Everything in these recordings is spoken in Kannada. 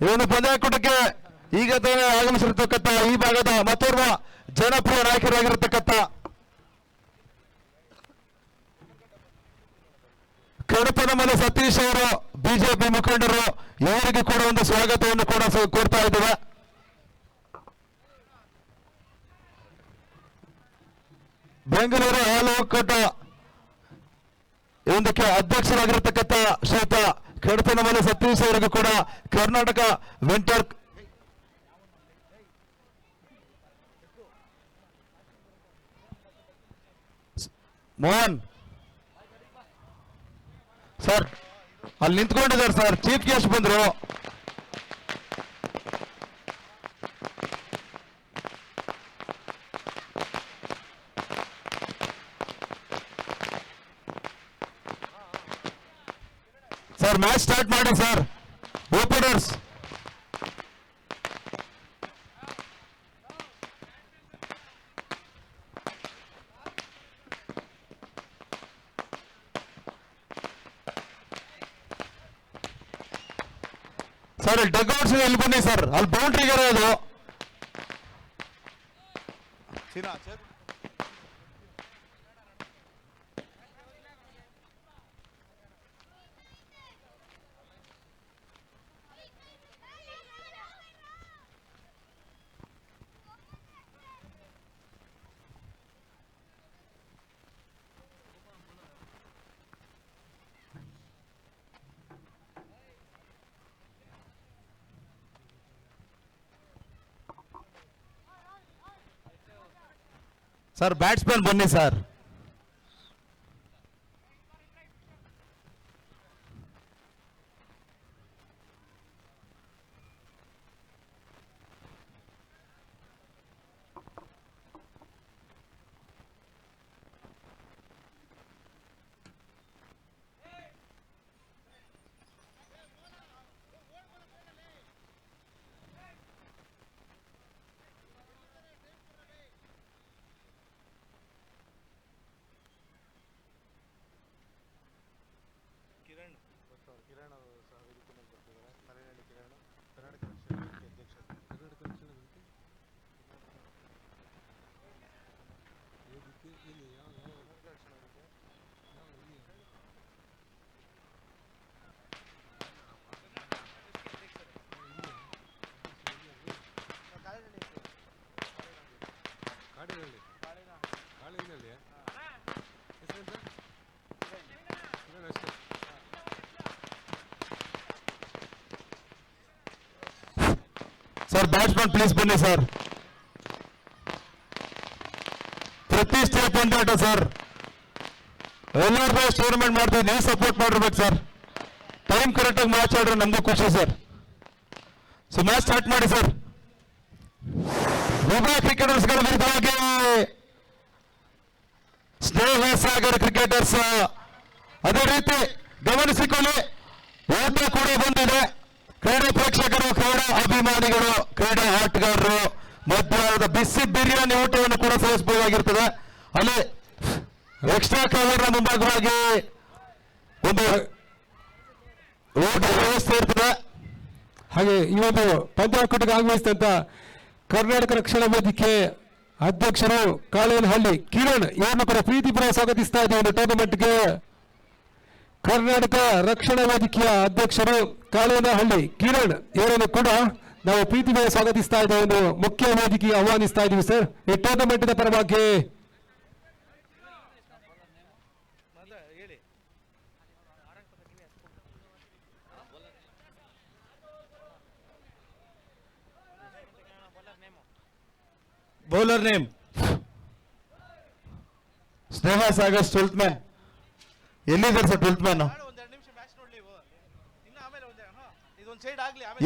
ಈ ಒಂದು ಪಂದ್ಯಾಕೂಟಕ್ಕೆ ಈಗ ತಾನೇ ಆಗಮಿಸಿರ್ತಕ್ಕಂಥ ಈ ಭಾಗದ ಮತ್ತೋರ್ವ ಜನಪ್ರಿಯ ನಾಯಕರಾಗಿರತಕ್ಕಂಥ ಕಡಪನಮಲೆ ಸತೀಶ್ ಅವರು ಬಿಜೆಪಿ ಮುಖಂಡರು, ಇವರಿಗೆ ಕೂಡ ಒಂದು ಸ್ವಾಗತವನ್ನು ಕೂಡ ಕೋರ್ತಾ ಇದ್ದೇವೆ. ಬೆಂಗಳೂರು ಹಾಲು ಒಕ್ಕೂಟ ಇದಕ್ಕೆ ಅಧ್ಯಕ್ಷರಾಗಿರತಕ್ಕಂಥ ಶ್ರೀಯುತ ಕಡಪನಮಲೆ ಸತೀಶ್ ಅವರಿಗೂ ಕೂಡ ಕರ್ನಾಟಕ ವಿಂಟರ್ ಮೋಹನ್ ಸರ್ ಅಲ್ಲಿ ನಿಂತ್ಕೊಂಡಿದ್ದಾರೆ ಸರ್, ಚೀಫ್ ಗೆಸ್ಟ್ ಬಂದ್ರು. ಸರ್ ಮ್ಯಾಚ್ ಸ್ಟಾರ್ಟ್ ಮಾಡಿ ಸರ್, ಓಪನರ್ಸ್. ಸರ್ ಡಗ್ಔಟ್ಸ್ ಇಲ್ಲಿ ಬನ್ನಿ ಸರ್, ಅಲ್ಲಿ ಬೌಂಡ್ರಿಗೆ ಇರೋದು. ಸರ್ ಬ್ಯಾಟ್ಸ್ಮನ್ ಬನ್ನಿ ಸರ್. ಸರ್ ಬ್ಯಾಟ್ಸ್ಮನ್ ಪ್ಲೀಸ್ ಬನ್ನಿ ಸರ್. ಪ್ರತಿಷ್ಠೆ ಪಂದ್ಯಾಟ ಸರ್, ಎಲ್ಲರೂ ಟೂರ್ನಮೆಂಟ್ ಮಾಡ್ತೀವಿ, ನೀವು ಸಪೋರ್ಟ್ ಮಾಡಿರ್ಬೇಕು ಸರ್. ಟೈಮ್ ಕರೆಕ್ಟಾಗಿ ಮ್ಯಾಚ್ ಆಡ್ರೆ ನಮಗೂ ಖುಷಿ ಸರ್. ಸೊ ಮ್ಯಾಚ್ ಸ್ಟಾರ್ಟ್ ಮಾಡಿ ಸರ್. ವಿಭಾಗ ಕ್ರಿಕೆಟರ್ಸ್ಗಳ ವಿರುದ್ಧವಾಗಿ ಸ್ನೇಹ ಸಾಗರ್ ಕ್ರಿಕೆಟರ್ಸ್, ಅದೇ ರೀತಿ ಗಮನಿಸಿಕೊಳ್ಳಿ, ಊಟ ಕೂಡ ಬಂದಿದೆ. ಕ್ರೀಡಾ ಪ್ರೇಕ್ಷಕರು, ಕ್ರೀಡಾ ಅಭಿಮಾನಿಗಳು, ಕ್ರೀಡಾ ಆಟಗಾರರು ಮಧ್ಯಾಹ್ನದ ಬಿಸಿ ಬಿರಿಯಾನಿ ಊಟವನ್ನು ಕೂಡ ಸೇವಿಸಬಹುದಾಗಿರ್ತದೆ. ಅಲ್ಲಿ ಎಕ್ಸ್ಟ್ರಾ ಕವರ್ನ ಮುಂಭಾಗವಾಗಿ ಒಂದು ಊಟ ವ್ಯವಸ್ಥೆ ಇರ್ತದೆ. ಹಾಗೆ ಈ ಒಂದು ಪಂದ್ಯಾಕೂಟಕ್ಕೆ ಆಗಮಿಸಿದಂತ ಕರ್ನಾಟಕ ರಕ್ಷಣಾ ವೇದಿಕೆ ಅಧ್ಯಕ್ಷರು ಕಾಳೇನಹಳ್ಳಿ ಕಿರಣ್ ಇವರನ್ನು ಕೂಡ ಪ್ರೀತಿಪೂರ್ವಕ ಸ್ವಾಗತಿಸ್ತಾ ಇದ್ದೀವಿ ಟೂರ್ನಮೆಂಟ್ಗೆ. ಕರ್ನಾಟಕ ರಕ್ಷಣಾ ವೇದಿಕೆಯ ಅಧ್ಯಕ್ಷರು ಕಾಳೇನಹಳ್ಳಿ ಕಿರಣ್ ಇವರನ್ನು ಕೂಡ ನಾವು ಪ್ರೀತಿಪೂರ್ವಕ ಸ್ವಾಗತಿಸ್ತಾ ಇದ್ದೇವೆ, ಒಂದು ಮುಖ್ಯ ವೇದಿಕೆಗೆ ಆಹ್ವಾನಿಸ್ತಾ ಇದ್ದೀವಿ ಸರ್ ಈ ಟೂರ್ನಮೆಂಟ್ನ ಪರವಾಗಿ. ಬೌಲರ್ ನೇಮ್ ಸ್ನೇಹ ಸಾಗರ್ ಟ್ವೆಲ್ತ್ ಮ್ಯಾನ್. ಎಲ್ಲಿದ್ದಾರೆ ಸರ್ ಟ್ವೆಲ್ತ್ ಮ್ಯಾನ್?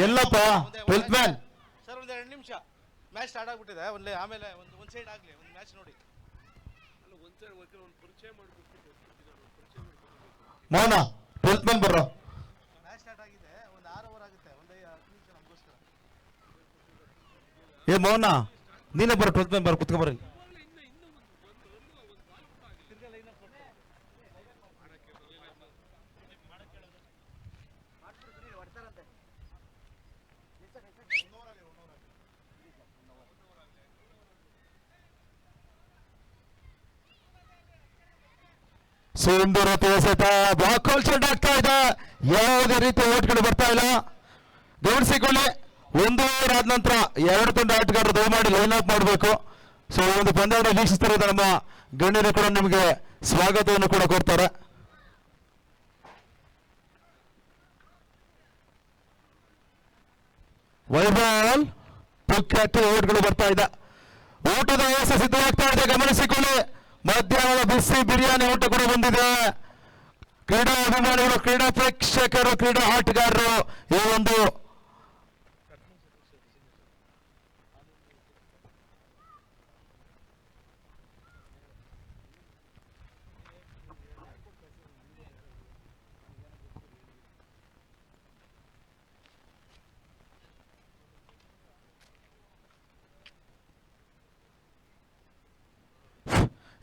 ಎಲ್ಲಪ್ಪ ಟ್ವೆಲ್ತ್ ಮ್ಯಾನ್ ಸರ್ ಒಂದು 2 ನಿಮಿಷ ಮ್ಯಾಚ್ ಸ್ಟಾರ್ಟ್ ಆಗ್ಬಿಟ್ಟಿದೆ, ಆಮೇಲೆ ಒಂದು ಸೈಡ್ ಆಗಲಿ, ಒಂದು ಮ್ಯಾಚ್ ನೋಡಿ. ಮೌನ ಟ್ವೆಲ್ತ್ ಮ್ಯಾನ್ ಬರ್ರೋ. ಮ್ಯಾಚ್ ಸ್ಟಾರ್ಟ್ ಆಗಿದೆ, ಒಂದು 6 ಓವರ್ ಆಗುತ್ತೆ, ಒಂದು 10 ನಿಮಿಷ ನಮಗೋಸ್ಕರ. ಏ ಮೌನ ನೀನೇ ಬರೋ, ಟ್ವೆಲ್ತ್ ಮ್ಯಾನ್ ಬರೋ, ಕುತ್ಕೊಬರ್ರಿ. ಸುಂದರ ತೋಸತ ಬಾಕೋಲ್ ಚೆಂಡ್ ಆಗ್ತಾ ಇದೆ. ಯಾವುದೇ ರೀತಿ ಓಟ್ಗಳು ಬರ್ತಾ ಇಲ್ಲ. ಗಮನಿಸಿಕೊಳ್ಳಿ, 1 ಓವರ್ ಆದ ನಂತರ 2 ತಂಡ ಆಟಗಾರರು ದಯಮಾಡಿ ಲೈನ್ ಅಪ್ ಮಾಡಬೇಕು. ಸೊ ಈ ಒಂದು ಪಂದ್ಯವನ್ನು ವೀಕ್ಷಿಸ್ತಿರೋದು ನಮ್ಮ ಗಣ್ಯರು ಕೂಡ ನಿಮಗೆ ಸ್ವಾಗತವನ್ನು ಕೂಡ ಕೊಡ್ತಾರೆ. ವೈಬಾಲ್ ಪುಕ್ಕಟ್ಟು ಓಟ್ಗಳು ಬರ್ತಾ ಇದೆ. ಊಟದ ವ್ಯವಸ್ಥೆ ಸಿದ್ಧವಾಗ್ತಾ ಇದೆ. ಗಮನಿಸಿಕೊಳ್ಳಿ, ಮಧ್ಯಾಹ್ನದ ಬಿಸಿ ಬಿರಿಯಾನಿ ಊಟ ಕೂಡ ಬಂದಿದೆ. ಕ್ರೀಡಾ ಅಭಿಮಾನಿಗಳು, ಕ್ರೀಡಾ ಪ್ರೇಕ್ಷಕರು, ಕ್ರೀಡಾ ಆಟಗಾರರು ಈ ಒಂದು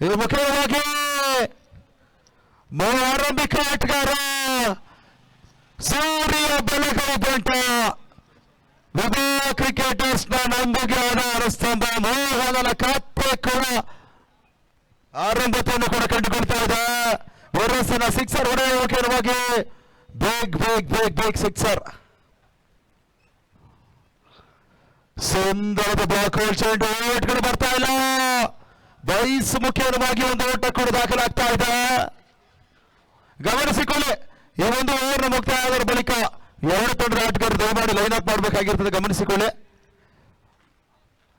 ಇದು ಮುಖ್ಯವಾಗಿ ಆರಂಭಿಕ ಆಟಗಾರ ಸೂರ್ಯ ಬೆಳಗಲಿ ಬಂಟ ವಿಭಾ ಕ್ರಿಕೆಟರ್ಸ್ ನ ನಂಬಿಕೆ ಆಧಾರ ಸ್ತಂಭ ಮೋಹನನ ಖಾತೆ ಕೂಡ ಆರಂಭತೆಯನ್ನು ಕೂಡ ಕಂಡುಕೊಳ್ತಾ ಇದೆ. ವರಸಿನ ಸಿಕ್ಸರ್ ಹೊಡೆಯುವ ಮುಖ್ಯವಾಗಿ ಬಿಗ್ ಸಿಕ್ಸರ್. ಸುಂದರದ ಬಾಕೋಲ್ ಚೆಂಡು ಓಟ್ಗಳು ಬರ್ತಾ ಇಲ್ಲ. ಬೈಸ್ ಮುಖ್ಯವಾಗಿ ಒಂದು ಓಟ ಕೂಡ ದಾಖಲಾಗ್ತಾ ಇದೆ. ಗಮನಿಸಿಕೊಳ್ಳಿ, ಈ ಒಂದು ಓವರ್ನ ಮುಕ್ತಾಯ ಆದ ಬಳಿಕ 2 ತಂಡದ ಆಟಗಾರರು ದಯಮಾಡಿ ಲೈನ್ ಅಪ್ ಮಾಡಬೇಕಾಗಿರ್ತದೆ. ಗಮನಿಸಿಕೊಳ್ಳಿ,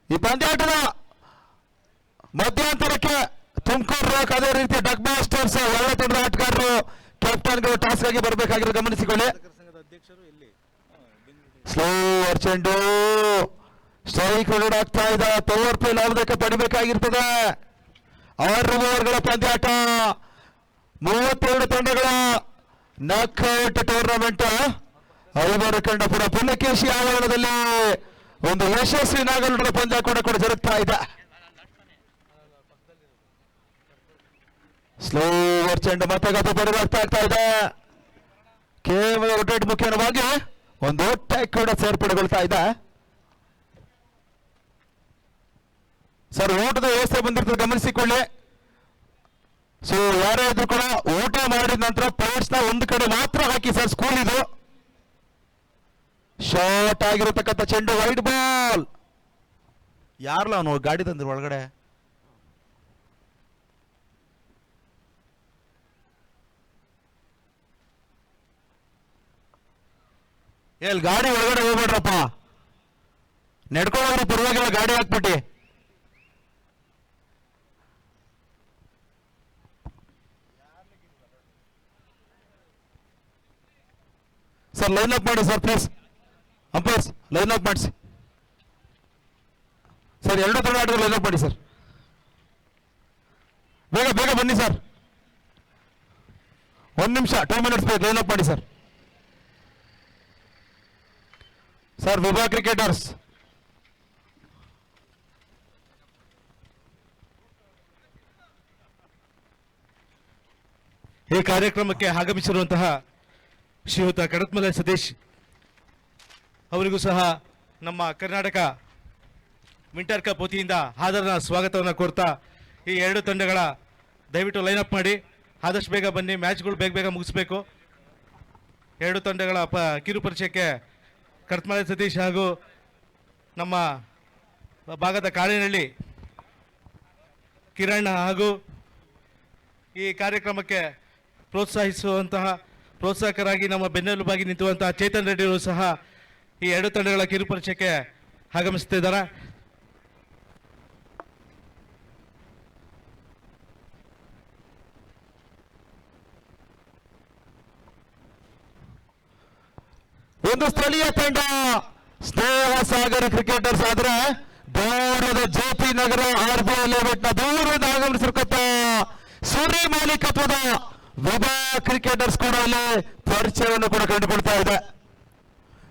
ಈ ಪಂದ್ಯಾಟದ ಮಧ್ಯಂತರಕ್ಕೆ ತುಮಕೂರು ರಾಕ್, ಅದೇ ರೀತಿ ಡಗ್ ಮಾಸ್ಟರ್ಸ್ 2 ತಂಡದ ಆಟಗಾರರು ಕ್ಯಾಪ್ಟನ್ಗಳು ಟಾಸ್ ಆಗಿ ಬರಬೇಕಾಗಿರೋದು. ಗಮನಿಸಿಕೊಳ್ಳಿ, ಸ್ಲೋವರ್ ಚೆಂಡು ಸ್ಟ್ರೈಕ್ ಔಟ್ ಆಗ್ತಾ ಇದೆ. ಪವರ್ ಪ್ಲೇ ಲಾಭಕ್ಕೆ ಪಡಿಬೇಕಾಗಿರ್ತದೆ. 6 ಓವರ್ಗಳ ಪಂದ್ಯಾಟ, 32 ತಂಡಗಳ ನಾಕ್ಔಟ್ ಟೂರ್ನಮೆಂಟ್. 5 ಖಂಡಪುರ ಪುಲಕೇಶಿ ಆವರಣದಲ್ಲಿ ಒಂದು ಯಶಸ್ವಿ ನಾಗಲೂರಿನ ಪಂದ್ಯ ಕೂಡ ಜರುಗ್ತಾ ಇದೆ. ಸ್ಲೋವರ್ ಚೆಂಡು ಮತಗತ ಪರಿವರ್ತ ಆಗ್ತಾ ಇದೆ. ಕೇವಲ ರೊಟೇಟ್ ಮುಖ್ಯವಾಗಿ ಒಂದು ಓಟ ಕೂಡ ಸೇರ್ಪಡೆಗೊಳ್ತಾ ಇದೆ. ಸರ್, ಊಟದ ವ್ಯವಸ್ಥೆ ಬಂದಿರ್ತದೆ, ಗಮನಿಸಿಕೊಳ್ಳಿ. ಸೊ ಯಾರೇ ಇದ್ರು ಕೂಡ ಊಟ ಮಾಡಿದ ನಂತರ ಪ್ಲೇಟ್ಸ್ ನ ಒಂದು ಕಡೆ ಮಾತ್ರ ಹಾಕಿ ಸರ್. ಸ್ಕೂಲ್ ಇದು. ಶಾರ್ಟ್ ಆಗಿರತಕ್ಕಂಥ ಚೆಂಡು, ವೈಡ್ ಬಾಲ್. ಯಾರಲ್ಲ ಅವನು ಗಾಡಿ ತಂದ್ರು ಒಳಗಡೆ? ಎಲ್ಲಿ ಗಾಡಿ ಒಳಗಡೆ ಹೋಗ್ಬೇಡ್ರಪ್ಪ, ನಡ್ಕೊಂಡ್ರೆ ಪರವಾಗಿಲ್ಲ, ಗಾಡಿ ಹಾಕ್ಬಿಟ್ಟಿ. ಸರ್ ಲೈನ್ ಅಪ್ ಮಾಡಿ sir, please umpires line up ಮಾಡಿಸಿ ಸರ್. 2 ತಂಡ ಆಟಗಾರರು ಲೈನ್ ಅಪ್ ಮಾಡಿ ಸರ್. ಬೇಗ ಬೇಗ ಬನ್ನಿ ಸರ್. 1 ನಿಮಿಷ, 2 ಮಿನಿಟ್ಸ್ ಬೇಕು. ಲೈನ್ ಅಪ್ ಮಾಡಿ ಸರ್. ಸರ್, ವಿಭಾ ಕ್ರಿಕೆಟರ್ಸ್ ಈ ಕಾರ್ಯಕ್ರಮಕ್ಕೆ ಆಗಮಿಸಿರುವಂತಹ ಶ್ರೀಯುತ ಕಡತ್ಮಲೆ ಸತೀಶ್ ಅವರಿಗೂ ಸಹ ನಮ್ಮ ಕರ್ನಾಟಕ ವಿಂಟರ್ ಕಪ್ ವತಿಯಿಂದ ಆದರಣ ಸ್ವಾಗತವನ್ನು ಕೋರ್ತಾ, ಈ 2 ತಂಡಗಳ ದಯವಿಟ್ಟು ಲೈನ್ ಅಪ್ ಮಾಡಿ, ಆದಷ್ಟು ಬೇಗ ಬನ್ನಿ. ಮ್ಯಾಚ್ಗಳು ಬೇಗ ಮುಗಿಸ್ಬೇಕು. 2 ತಂಡಗಳ ಕಿರು ಪರಿಚಯಕ್ಕೆ ಕಡತ್ಮಲೆ ಸತೀಶ್ ಹಾಗೂ ನಮ್ಮ ಭಾಗದ ಕಾಳಿನಹಳ್ಳಿ ಕಿರಣ್ ಹಾಗೂ ಈ ಕಾರ್ಯಕ್ರಮಕ್ಕೆ ಪ್ರೋತ್ಸಾಹಕರಾಗಿ ನಮ್ಮ ಬೆನ್ನೆಲುಬಾಗಿ ನಿಂತುವಂತಹ ಚೇತನ್ ರೆಡ್ಡಿಯವರು ಸಹ ಈ 2 ತಂಡಗಳ ಕಿರು ಪರಿಚಯಕ್ಕೆ ಆಗಮಿಸುತ್ತಿದ್ದಾರೆ. ಒಂದು ಸ್ಥಳೀಯ ತಂಡ ಸ್ನೇಹ ಸಾಗರ ಕ್ರಿಕೆಟರ್ಸ್ ಆದ್ರೆ ದೂರದ ಜೆಪಿ ನಗರ RBI ಲೇಔಟ್ ನ ದೂರದ ಆಗಮಿಸಿರ್ತಕ್ಕ ಸೂರ್ಯ ಮಾಲೀಕತ್ವದ ವಿಭಾ ಕ್ರಿಕೆಟರ್ಸ್ ಕೂಡ ಇಲ್ಲಿ ಪರಿಚಯವನ್ನು ಕೂಡ ಕಂಡುಕೊಳ್ತಾ ಇದೆ.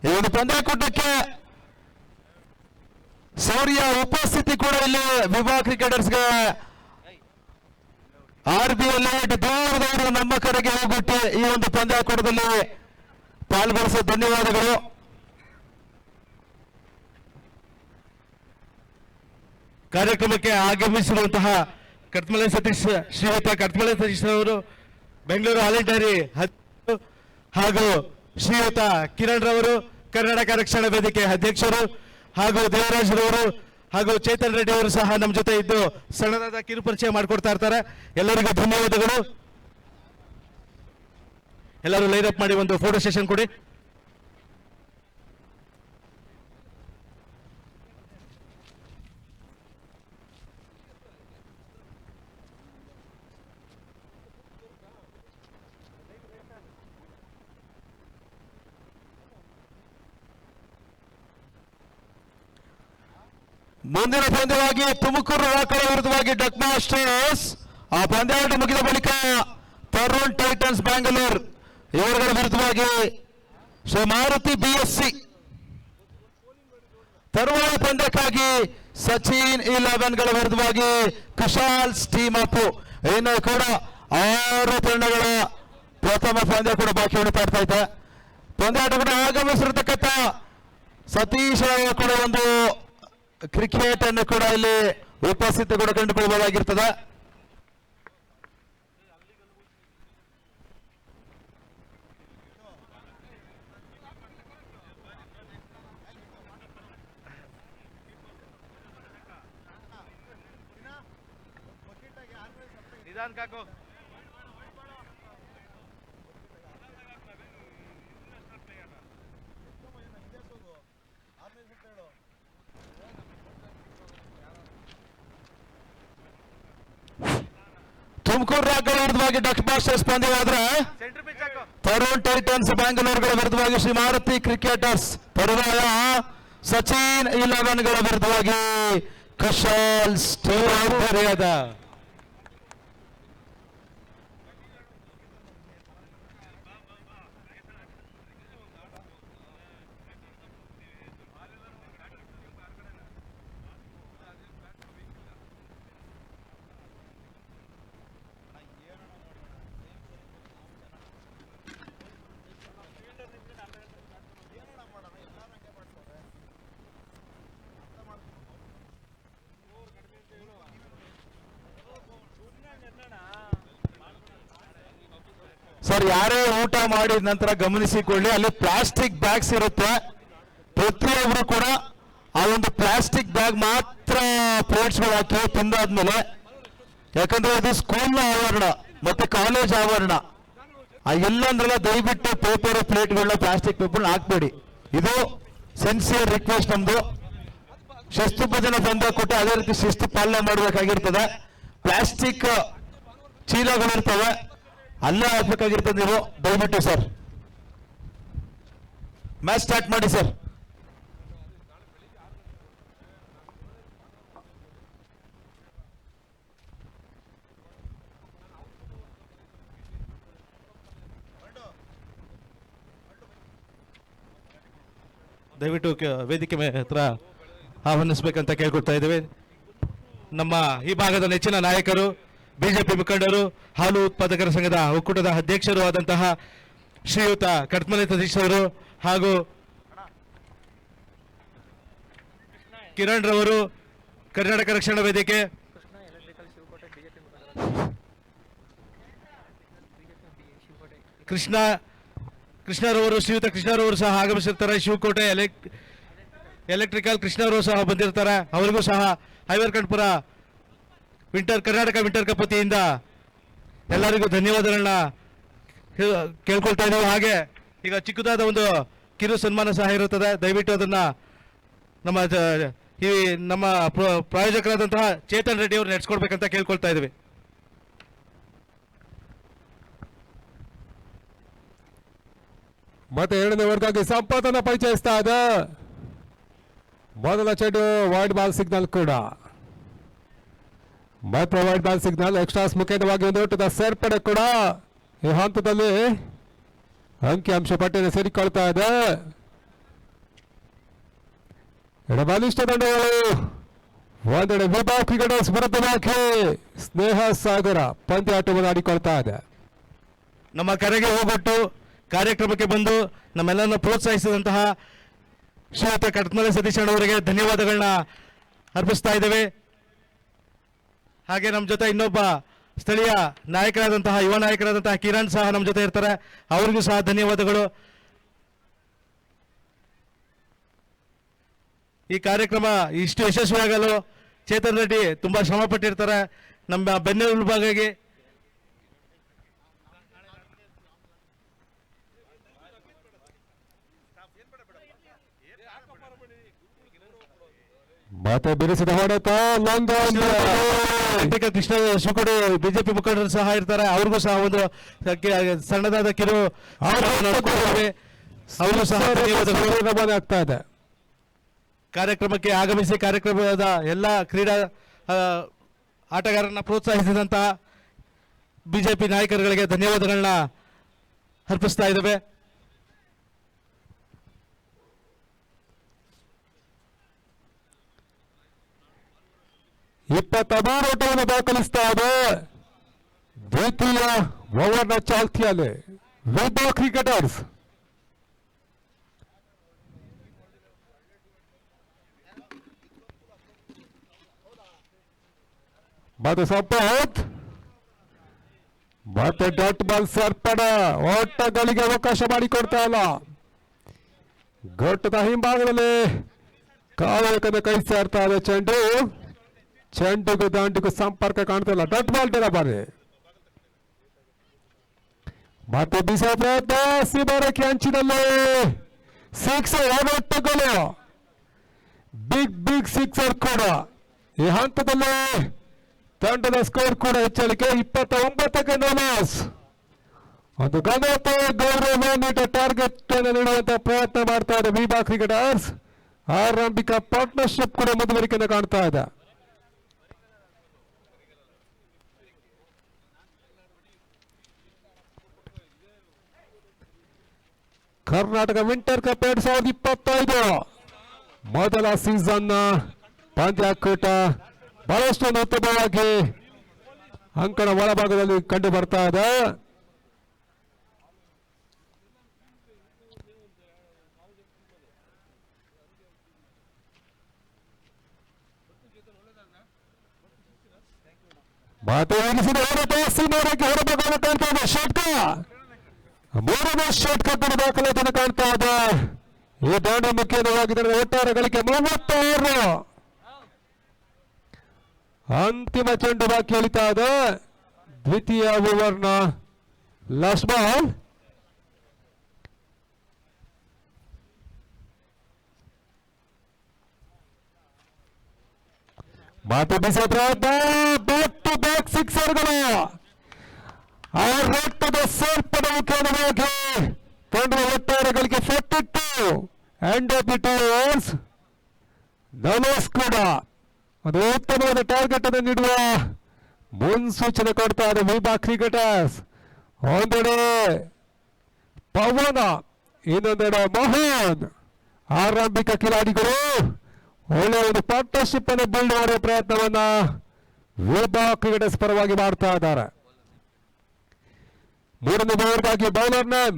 ಈ ಒಂದು ಪಂದ್ಯಾಕೂಟಕ್ಕೆ ಸೂರ್ಯ ಉಪಸ್ಥಿತಿ ಕೂಡ ಇಲ್ಲಿ ವಿಭಾ ಕ್ರಿಕೆಟರ್ಸ್ಗೆ RBI ಲೇಔಟ್ ದೂರದವರು ನಮ್ಮ ಕಡೆಗೆ ಹೋಗ್ಬಿಟ್ಟು ಈ ಒಂದು ಪಂದ್ಯಾಕೂಟದಲ್ಲಿ ಪಾಲ್ಗೊಳಿಸೋ ಧನ್ಯವಾದಗಳು. ಕಾರ್ಯಕ್ರಮಕ್ಕೆ ಆಗಮಿಸಿರುವಂತಹ ಕಟ್ಮಲೆ ಸತೀಶ್ ಶ್ರೀಯುತ ಕಟ್ಮಲೆ ಸತೀಶ್ ಅವರು ಬೆಂಗಳೂರು ಹಾಲಿನ್ ಡೈರಿ ಹಾಗೂ ಶ್ರೀಯುತ ಕಿರಣ್ ರವರು ಕರ್ನಾಟಕ ರಕ್ಷಣಾ ವೇದಿಕೆ ಅಧ್ಯಕ್ಷರು ಹಾಗೂ ದೇವರಾಜ್ ರವರು ಹಾಗೂ ಚೇತನ್ ರೆಡ್ಡಿ ಅವರು ಸಹ ನಮ್ಮ ಜೊತೆ ಇದ್ದು ಸಣ್ಣದಾದ ಕಿರು ಪರಿಚಯ ಮಾಡಿಕೊಡ್ತಾ ಇರ್ತಾರೆ. ಎಲ್ಲರಿಗೂ ಧನ್ಯವಾದಗಳು. ಎಲ್ಲರೂ ಲೈನ್ ಅಪ್ ಮಾಡಿ ಒಂದು ಫೋಟೋ ಸೆಷನ್ ಕೊಡಿ. ಮುಂದಿನ ಪಂದ್ಯವಾಗಿ ತುಮಕೂರು ರಾಕಳ ವಿರುದ್ಧವಾಗಿ ಡಕ್ ಮಾಸ್ಟರ್ಸ್. ಆ ಪಂದ್ಯಾವಳಿ ಮುಗಿದ ಬಳಿಕ ತರುಣ್ ಟೈಟನ್ಸ್ ಬ್ಯಾಂಗ್ಳೂರ್ ಇವರುಗಳ ವಿರುದ್ಧವಾಗಿ ಶ್ರೀ ಮಾರುತಿ BSC. ತರುವಾಯ ಪಂದ್ಯಕ್ಕಾಗಿ ಸಚಿನ್ 11ಗಳ ವಿರುದ್ಧವಾಗಿ ಕುಶಾಲ್ಸ್ ಟೀಮ್ ಅಪ್. ಇನ್ನು ಕೂಡ 6 ತಂಡಗಳ ಪ್ರಥಮ ಪಂದ್ಯ ಕೂಡ ಬಾಕಿ ಉಳಿತಾ ಇದೆ. ಪಂದ್ಯಾಟ ಕೂಡ ಆಗಮಿಸಿರತಕ್ಕಂಥ ಸತೀಶ್ ಕೂಡ ಒಂದು ಕ್ರಿಕೆಟ್ ಅನ್ನು ಕೂಡ ಇಲ್ಲಿ ಉಪಸ್ಥಿತಿ ಕೂಡ ಕಂಡುಕೊಳ್ಳಬಹುದಾಗಿರ್ತದೆ. ತುಮಕೂರು ರಾಕಳ ವಿರುದ್ಧವಾಗಿ ಡಕ್ ಮಾಸ್ಟರ್ಸ್ ಪಂದ್ಯವಾದ್ರೆ ತರುಣ್ ಟೈಟನ್ಸ್ ಬ್ಯಾಂಗ್ಳೂರ್ಗಳ ವಿರುದ್ಧವಾಗಿ ಶ್ರೀ ಮಾರುತಿ ಕ್ರಿಕೆಟರ್ಸ್. ತರುವಾಯ ಸಚಿನ್ 11ಗಳ ವಿರುದ್ಧವಾಗಿ ಕುಶಾಲ್ಸ್ ಟೀಮ್. ಸರ್, ಯಾರೇ ಊಟ ಮಾಡಿದ ನಂತರ ಗಮನಿಸಿಕೊಳ್ಳಿ, ಅಲ್ಲಿ ಪ್ಲಾಸ್ಟಿಕ್ ಬ್ಯಾಗ್ಸ್ ಇರುತ್ತೆ. ಪ್ರತಿಯೊಬ್ಬರು ಕೂಡ ಆ ಒಂದು ಪ್ಲಾಸ್ಟಿಕ್ ಬ್ಯಾಗ್ ಮಾತ್ರ ಪ್ಲೇಟ್ಸ್ಗಳು ಹಾಕಿ ತಿಂದಾದ್ಮೇಲೆ, ಯಾಕಂದ್ರೆ ಇದು ಸ್ಕೂಲ್ನ ಆವರಣ ಮತ್ತೆ ಕಾಲೇಜ್ ಆವರಣ. ಎಲ್ಲಂದ್ರಲ್ಲ ದಯವಿಟ್ಟು ಪೇಪರ್ ಪ್ಲೇಟ್ಗಳನ್ನ ಪ್ಲಾಸ್ಟಿಕ್ ಪೇಪರ್ನ ಹಾಕ್ಬೇಡಿ. ಇದು ಸೆನ್ಸಿಯರ್ ರಿಕ್ವೆಸ್ಟ್ ನಮ್ದು. ಶಿಸ್ತು ಭಜನೆ ಬಂದ ಕೊಟ್ಟು ಅದೇ ರೀತಿ ಶಿಸ್ತು ಪಾಲನೆ ಮಾಡಬೇಕಾಗಿರ್ತದೆ. ಪ್ಲಾಸ್ಟಿಕ್ ಚೀಲಗಳಿರ್ತವೆ, ಅಲ್ಲೇ ಹಾಕ್ಬೇಕಾಗಿರ್ತದೆ. ನೀವು ದಯವಿಟ್ಟು ಸರ್ ಮ್ಯಾಚ್ ಸ್ಟಾರ್ಟ್ ಮಾಡಿ ಸರ್. ದಯವಿಟ್ಟು ವೇದಿಕೆ ಹತ್ರ ಆಹ್ವಾನಿಸಬೇಕಂತ ಕೇಳ್ಕೊಳ್ತಾ ಇದ್ದೇವೆ. ನಮ್ಮ ಈ ಭಾಗದ ನೆಚ್ಚಿನ ನಾಯಕರು, ಬಿಜೆಪಿ ಮುಖಂಡರು, ಹಾಲು ಉತ್ಪಾದಕರ ಸಂಘದ ಒಕ್ಕೂಟದ ಅಧ್ಯಕ್ಷರು ಆದಂತಹ ಶ್ರೀಯುತ ಕಟ್ಮಲೆ ಸತೀಶ್ ಅವರು ಹಾಗೂ ಕಿರಣ್ ರವರು, ಕರ್ನಾಟಕ ರಕ್ಷಣಾ ವೇದಿಕೆ, ಕೃಷ್ಣರವರು, ಶ್ರೀಯುತ ಕೃಷ್ಣರವರು ಸಹ ಆಗಮಿಸಿರ್ತಾರೆ. ಶಿವಕೋಟೆ ಎಲೆಕ್ಟ್ರಿಕಲ್ ಕೃಷ್ಣರವರು ಸಹ ಬಂದಿರ್ತಾರೆ. ಅವರಿಗೂ ಸಹ ಐವರ್ಕಂಠಪುರ ಕರ್ನಾಟಕ ವಿಂಟರ್ ಕಪ್ ವತಿಯಿಂದ ಎಲ್ಲರಿಗೂ ಧನ್ಯವಾದಗಳನ್ನ ಕೇಳ್ಕೊಳ್ತಾ ಇದ್ದೀವಿ. ಹಾಗೆ ಈಗ ಚಿಕ್ಕದಾದ ಒಂದು ಕಿರು ಸನ್ಮಾನ ಸಹ ಇರುತ್ತದೆ. ದಯವಿಟ್ಟು ಅದನ್ನ ನಮ್ಮ ಪ್ರಾಯೋಜಕರಾದಂತಹ ಚೇತನ್ ರೆಡ್ಡಿ ಅವರು ನಡೆಸ್ಕೊಡ್ಬೇಕಂತ ಕೇಳ್ಕೊಳ್ತಾ ಇದ್ದೀವಿ. ಮತ್ತೆ ಎರಡನೇ ವರ್ಗಕ್ಕೆ ಸಂಪಾದನ ಪರಿಚಯಿಸ್ತಾ ಇದೆ. ಮೊದಲ ಚೆಂಡು ವೈಡ್ ಬಾಲ್ ಸಿಗ್ನಲ್ ಕೂಡ, ಮತ್ತೆ ವೈಡ್ ಬಾಲ್ ಸಿಗ್ನಲ್ ಎಕ್ಸ್ಟ್ರಾಸ್ ಮುಖೇನವಾಗಿ ಒಂದು ಓಟದ ಸೇರ್ಪಡೆ ಕೂಡ ಈ ಹಂತದಲ್ಲಿ ಅಂಕಿಅಂಶ ಪಟ್ಟಿಯನ್ನು ಸೇರಿಕೊಳ್ತಾ ಇದೆ. ಬಲಿಷ್ಠ ತಂಡಗಳು ಒಂದೆಡೆ ವಿಭಾಗ್ ಕ್ರಿಕೆಟರ್ಸ್ ವಿರುದ್ಧವಾಗಿ ಸ್ನೇಹ ಸಾಗರ ಪಂದ್ಯಾಟವನ್ನು ಆಡಿಕೊಳ್ತಾ ಇದೆ. ನಮ್ಮ ಕರೆಗೆ ಹೋಗೊಟ್ಟು ಕಾರ್ಯಕ್ರಮಕ್ಕೆ ಬಂದು ನಮ್ಮೆಲ್ಲರನ್ನ ಪ್ರೋತ್ಸಾಹಿಸಿದಂತಹ ಶ್ರೀಯುತ ಕಟ್ಮಲೆ ಸತೀಶ್ ಅವರಿಗೆ ಧನ್ಯವಾದಗಳನ್ನ ಅರ್ಪಿಸ್ತಾ ಇದ್ದೇವೆ. ಹಾಗೆ ನಮ್ಮ ಜೊತೆ ಇನ್ನೊಬ್ಬ ಸ್ಥಳೀಯ ನಾಯಕರಾದಂತಹ ಯುವ ನಾಯಕರಾದಂತಹ ಕಿರಣ್ ಸಹ ನಮ್ಮ ಜೊತೆ ಇರ್ತಾರೆ. ಅವರಿಗೂ ಸಹ ಧನ್ಯವಾದಗಳು. ಈ ಕಾರ್ಯಕ್ರಮ ಇಷ್ಟು ಯಶಸ್ವಿಯಾಗಲು ಚೇತನ್ ರೆಡ್ಡಿ ತುಂಬಾ ಶ್ರಮ ಪಟ್ಟಿರ್ತಾರೆ. ನಮ್ಮ ಬೆನ್ನೆಲುಬಾಗಿ ಮತ್ತೆ ಬಿರುಸಿದ ಹೊಡೆತ ಕೃಷ್ಣ ಶಿವಕೋಡಿ ಬಿಜೆಪಿ ಮುಖಂಡರು ಸಹ ಇರ್ತಾರೆ. ಅವ್ರಿಗೂ ಸಹ ಒಂದು ಸಣ್ಣದಾದ ಕಿರು ಅವರು ಸಹ ಧನ್ಯವಾದಗಳು. ಆಗ್ತಾ ಇದೆ. ಕಾರ್ಯಕ್ರಮಕ್ಕೆ ಆಗಮಿಸಿ ಕಾರ್ಯಕ್ರಮದ ಎಲ್ಲ ಕ್ರೀಡಾ ಆಟಗಾರರನ್ನ ಪ್ರೋತ್ಸಾಹಿಸಿದಂತಹ ಬಿಜೆಪಿ ನಾಯಕರುಗಳಿಗೆ ಧನ್ಯವಾದಗಳನ್ನ ಅರ್ಪಿಸ್ತಾ ಇದ್ದೇವೆ. ಓಟವನ್ನು ದಾಖಲಿಸ್ತಾ ಇದೆ. ದ್ವಿತೀಯ ಓವರ್ನ ಚಾಲ್ತಿಯಲ್ಲಿ ವಿಭಾ ಕ್ರಿಕೆಟರ್ಸ್ ಮತ್ತೆ ಸಂಪತ್ ಮತ್ತೆ ಡಾಟ್ ಬಾಲ್ ಸರ್ಪಣ ಓಟಗಳಿಗೆ ಅವಕಾಶ ಮಾಡಿಕೊಡ್ತಾ ಇಲ್ಲ. ಘಟ್ಟದ ಹಿಂಭಾಗದಲ್ಲಿ ಕಾಲಕನ ಕೈ ಸೇರ್ತಾ ಇದೆ. ಚೆಂಡಿಗೂ ದಾಂಡಿಗೂ ಸಂಪರ್ಕ ಕಾಣ್ತಿಲ್ಲ. ಡಾಟ್ ಬಾಲ್ ಬಾರಿ ಮತ್ತೆ ಬಿಸ ಪ್ರಯತ್ನ ಸಿಬರಕ್ಕೆ ಅಂಚಿನಲ್ಲಿ ಸಿಕ್ಸರ್ ಒಟ್ಟುಗಳು ಬಿಗ್ ಸಿಕ್ಸರ್ ಕೂಡ ಈ ಹಂತದಲ್ಲಿ ತಂಡದ ಸ್ಕೋರ್ ಕೂಡ ಹೆಚ್ಚಳಿಕೆ 29ಕ್ಕೆ ನೋಲಾಸ್. ಒಂದು ಘನತೆ ಗೌರವಾನ್ವಿತ ಟಾರ್ಗೆಟ್ ಅನ್ನು ನೀಡುವಂತಹ ಪ್ರಯತ್ನ ಮಾಡ್ತಾ ಇದೆ ವಿಭಾ ಕ್ರಿಕೆಟರ್ಸ್. ಆರಂಭಿಕ ಪಾರ್ಟ್ನರ್ಶಿಪ್ ಕೂಡ ಮುಂದುವರಿಕೆಯನ್ನು ಕಾಣ್ತಾ ಇದೆ. ಕರ್ನಾಟಕ ವಿಂಟರ್ ಕಪ್ 2025 ಮೊದಲ ಸೀಸನ್ ಪಂದ್ಯಾಕೂಟ ಬಹಳಷ್ಟು ಉತ್ತಮವಾಗಿ ಅಂಕಣ ಒಳಭಾಗದಲ್ಲಿ ಕಂಡು ಬರ್ತಾ ಇದೆ. ಹೊರಭಾಗವನ್ನು ಕಾಣ್ತಾ ಇದೆ. ಷಟ್ಕ ಮೂರನೇ ಶಾಟ್ಕಟ್ ದಾಖಲಾತಿಯನ್ನು ಕಾಣ್ತಾ ಇದೆ. ಈ ದಾಂಡು ಮುಖ್ಯವಾಗಿದ್ದರೆ ಒಟ್ಟಾರೆ ಗಳಿಕೆ 36. ಅಂತಿಮ ಚೆಂಡು ಬಾಕಿ ಎಳಿತಾ ಇದೆ. ದ್ವಿತೀಯ ಓವರ್ನ ಲಾಸ್ಟ್ ಬಾಲ್. ಮಾತು ಬಿಸಿ ಪ್ರಯತ್ನ ಬ್ಯಾಕ್ ಟು ಬ್ಯಾಕ್ ಸಿಕ್ಸರ್ಗಳು. ಆ ರಕ್ತದ ಸೇರ್ಪಡ ಮುಖ್ಯವಾಗಿ ತಂಡದ ಒಟ್ಟಾರೆ ಗಳಿಕೆ 42 ಎಂಡ್ ಆಫ್ ದಿ 2 ಓವರ್ಸ್. ನಲೋಸ್ ಕೂಡ ಒಂದು ಉತ್ತಮವಾದ ಟಾರ್ಗೆಟ್ ಅನ್ನು ನೀಡುವ ಮುನ್ಸೂಚನೆ ಕೊಡ್ತಾ ಇದೆ ವಿಭಾ ಕ್ರಿಕೆಟರ್ಸ್. ಒಂದೆಡೆ ಪವನ, ಇನ್ನೊಂದೆಡೆ ಮೋಹನ್. ಆರಂಭಿಕ ಕಿಲಾಡಿಗಳು ಒಳ್ಳೆಯ ಒಂದು ಪಾರ್ಟ್ನರ್ಶಿಪ್ ಅನ್ನು ಬಿಲ್ಡ್ ಮಾಡುವ ಪ್ರಯತ್ನವನ್ನ ವಿಭಾ ಕ್ರಿಕೆಟರ್ಸ್ ಪರವಾಗಿ ಮಾಡ್ತಾ ಇದ್ದಾರೆ. ಮೂರನೇ ಓವರ್ಗಾಗಿ ಬೌಲರ್ ನೇಮ್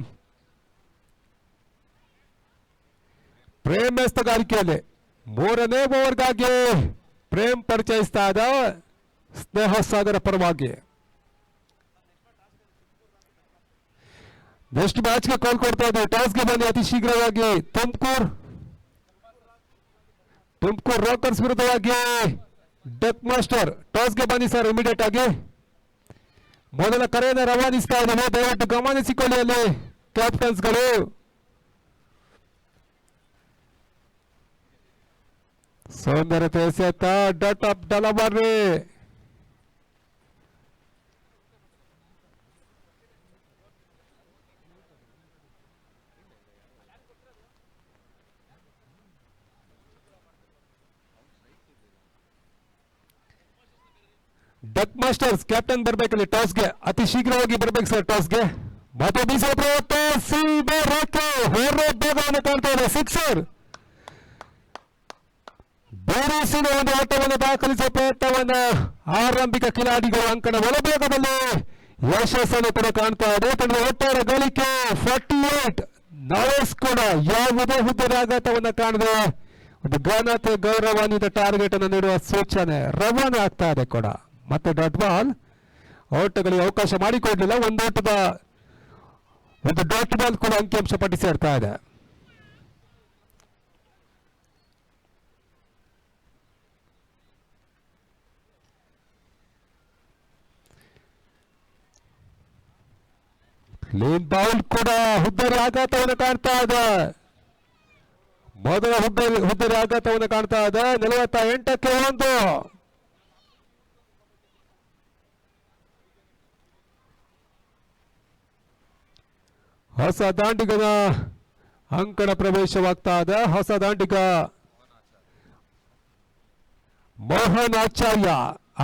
ಪ್ರೇಮ್ ಎಸ್ತಗಾರಿಕೆಯಲ್ಲಿ ಮೂರನೇ ಓವರ್ಗಾಗಿ ಪ್ರೇಮ್ ಪರಿಚಯಿಸ್ತಾ ಇದ್ದ ಸ್ನೇಹ ಸಾಗರ ಪರವಾಗಿ. ನೆಕ್ಸ್ಟ್ ಮ್ಯಾಚ್ಗೆ ಕಾಲ್ ಕೊಡ್ತಾ ಇದ್ದೀವಿ. ಟಾಸ್ಗೆ ಬನ್ನಿ ಅತಿ ಶೀಘ್ರವಾಗಿ. ತುಮಕೂರು ರಾಕರ್ಸ್ ವಿರುದ್ಧವಾಗಿ ಡಕ್ ಮಾಸ್ಟರ್. ಟಾಸ್ಗೆ ಬನ್ನಿ ಸರ್ ಇಮಿಡಿಯೇಟ್ ಆಗಿ. ಮೊದಲ ಕರೆಯನ್ನು ರವಾನಿಸ್ತಾ ಇದ್ದೇವೆ, ದಯವಿಟ್ಟು ಗಮನಿಸಿಕೊಳ್ಳಿ ಅಲ್ಲಿ ಕ್ಯಾಪ್ಟನ್ಸ್ಗಳು. ಸೌಂದರ್ಯತೆ ಎಸೆತ ಡಟ್ ಅಪ್ ಡಲಬರ್ರಿ. ಡಕ್ ಮಾಸ್ಟರ್ಸ್ ಕ್ಯಾಪ್ಟನ್ ಬರ್ಬೇಕಲ್ಲಿ ಟಾಸ್ಗೆ, ಅತಿ ಶೀಘ್ರವಾಗಿ ಬರ್ಬೇಕು ಸರ್ ಟಾಸ್ಗೆ. ಮತ್ತೆ ಬೀಸೋ ಪ್ರಯತ್ನ ಸೀದಾ ರೇಖೆ ಹೊರ ಭಾಗವನ್ನು ಕಾಣ್ತಾ ಇದೆ. ಸಿಕ್ಸರ್ ಬೇರಿಸಿನ ಒಂದು ಆಟವನ್ನು ದಾಖಲಿಸುವ ಪ್ರಯತ್ನವನ್ನ ಆರಂಭಿಕ ಕಿಲಾಡಿಗಳು ಅಂಕಣ ಒಳಭಾಗದಲ್ಲಿ ಯಶಸ್ಸನ್ನು ಕೂಡ ಕಾಣ್ತಾ ಇದೆ. ತಂಡದ ಒಟ್ಟಾರೆ ಗಳಿಕೆ 48. ನವೇಸ್ ಕೂಡ ಯಾವುದೇ ಹುದ್ದೆಯಾಘಾತವನ್ನ ಕಾಣದೆ ಒಂದು ಘನತೆ ಗೌರವಾನ್ವಿತ ಟಾರ್ಗೆಟ್ ಅನ್ನು ನೀಡುವ ಸೂಚನೆ ರವಾನೆ ಆಗ್ತಾ ಇದೆ ಕೂಡ. ಮತ್ತೆ ಡಾಟ್ ಬಾಲ್, ಓಟಗಳಿಗೆ ಅವಕಾಶ ಮಾಡಿಕೊಡ್ಲಿಲ್ಲ. ಒಂದು ಡಾಟ್ ಬಾಲ್ ಕೂಡ ಅಂಕಿಅಂಶ ಪಟ್ಟಿ ಸೇರ್ತಾ ಇದೆ. ಕ್ಲೀನ್ ಬೌಲ್ ಕೂಡ ಹುದ್ದರಿ ಆಘಾತವನ್ನು ಕಾಣ್ತಾ ಇದೆ. ಮೊದಲ ಹುದ್ದರಿ ಆಘಾತವನ್ನು ಕಾಣ್ತಾ ಇದೆ. 48ಕ್ಕೆ 1. ಹೊಸ ದಾಂಡಿಗನ ಅಂಕಣ ಪ್ರವೇಶವಾಗ್ತಾ ಇದೆ. ಹೊಸ ದಾಂಡಿಗ ಮೋಹನ್ ಆಚಾರ್ಯ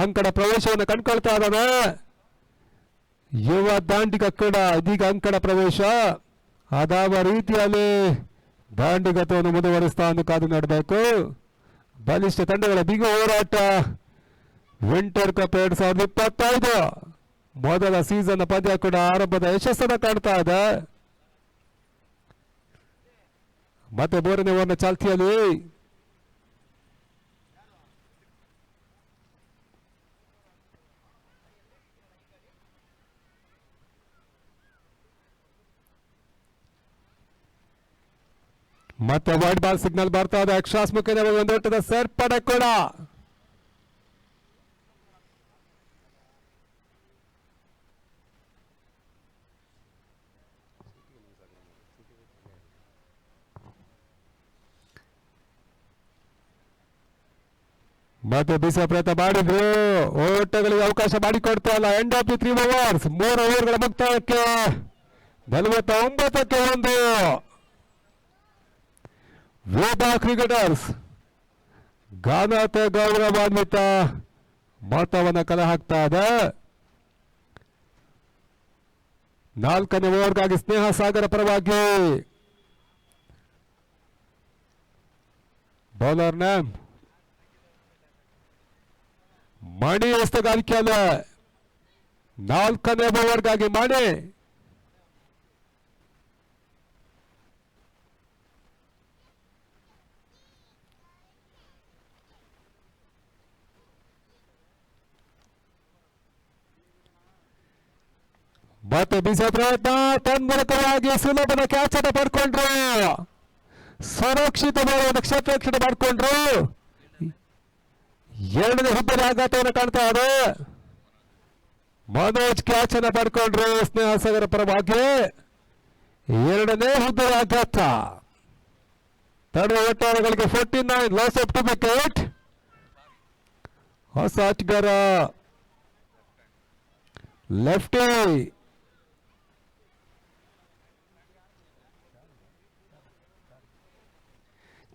ಅಂಕಣ ಪ್ರವೇಶವನ್ನು ಕಂಡುಕೊಳ್ತಾ ಇದ್ದಾನೆ. ಯುವ ದಾಂಡಿಗ ಕೂಡ ಇದೀಗ ಅಂಕಣ ಪ್ರವೇಶ. ಅದಾವ ರೀತಿಯಲ್ಲಿ ದಾಂಡಿಗತವನ್ನು ಮುಂದುವರಿಸ್ತಾ ಎಂದು ಕಾದು ನೋಡಬೇಕು. ಬಲಿಷ್ಠ ತಂಡಗಳ ಬಿಗ ಹೋರಾಟ. ವಿಂಟರ್ ಕಪ್ 2025 ಮೊದಲ ಸೀಸನ್ ಪಂದ್ಯ ಕೂಡ ಆರಂಭದ ಯಶಸ್ಸನ್ನು ಕಾಣ್ತಾ ಇದೆ. ಮತ್ತೆ 3ನೇ ಓವರ್ನ ಚಾಲ್ತಿಯಲ್ಲಿ ಮತ್ತೆ ವೈಡ್ ಬಾಲ್ ಸಿಗ್ನಲ್ ಬರ್ತಾ ಇದೆ. ಅಕ್ಷಾಸ್ ಮುಖೇನ ಒಂದು ಓಟದ ಸೇರ್ಪಡೆ ಕೂಡ. ಮತ್ತೆ ಬೀಸುವ ಪ್ರಯತ್ನ ಮಾಡಿದ್ರು. ಓಟಗಳಿಗೆ ಅವಕಾಶ ಮಾಡಿಕೊಡ್ತಾ ಇಲ್ಲ. End of the 3 overs. 3 ಓವರ್ಗಳ ಮುಕ್ತಾಯಕ್ಕೆ 49ಕ್ಕೆ 1. ವೇದಾ ಕ್ರಿಕೆಟರ್ಸ್ ಘನತೆ ಗೌರವಾನ್ವಿತ ಮೊತ್ತವನ್ನು ಕಲೆ ಹಾಕ್ತಾ ಇದೆ. 4ನೇ ಓವರ್ಗಾಗಿ ಸ್ನೇಹ ಸಾಗರ ಪರವಾಗಿ ಬೌಲರ್ ನೇಮ್ ಮಣಿ ಹಸ್ತಗಾರಿಕೆಯಲ್ಲ. 4ನೇ ಓವರ್ಗಾಗಿ ಮಣಿ. ಮತ್ತೆ ಬೀಸುವ ಪ್ರಯತ್ನ. ತನ್ಮೂಲಕವಾಗಿ ಸುಲಭನ ಕ್ಯಾಚ್ ಅನ್ನು ಪಡ್ಕೊಂಡ್ರು. ಸುರಕ್ಷಿತವಾದ ಕ್ಷೇತ್ರರಕ್ಷಣೆ ಮಾಡಿಕೊಂಡ್ರು. 2ನೇ ಹುದ್ದರಿ ಆಘಾತವನ್ನು ಕಾಣ್ತಾ ಇದೆ. ಮನೋಜ್ ಕ್ಯಾಚ್ ಅನ್ನು ಪಡ್ಕೊಂಡ್ರು ಸ್ನೇಹ ಸಾಗರ ಪರವಾಗಿ. 2ನೇ ಹುದ್ದರಿ ಆಘಾತ. ತಡೆದ ಒಟ್ಟಾರೆಗಳಿಗೆ 49, ಲಾಸ್ ಆಫ್ 2 ವಿಕೆಟ್. ಹೊಸ ಆಟಗಾರ ಲೆಫ್ಟಿ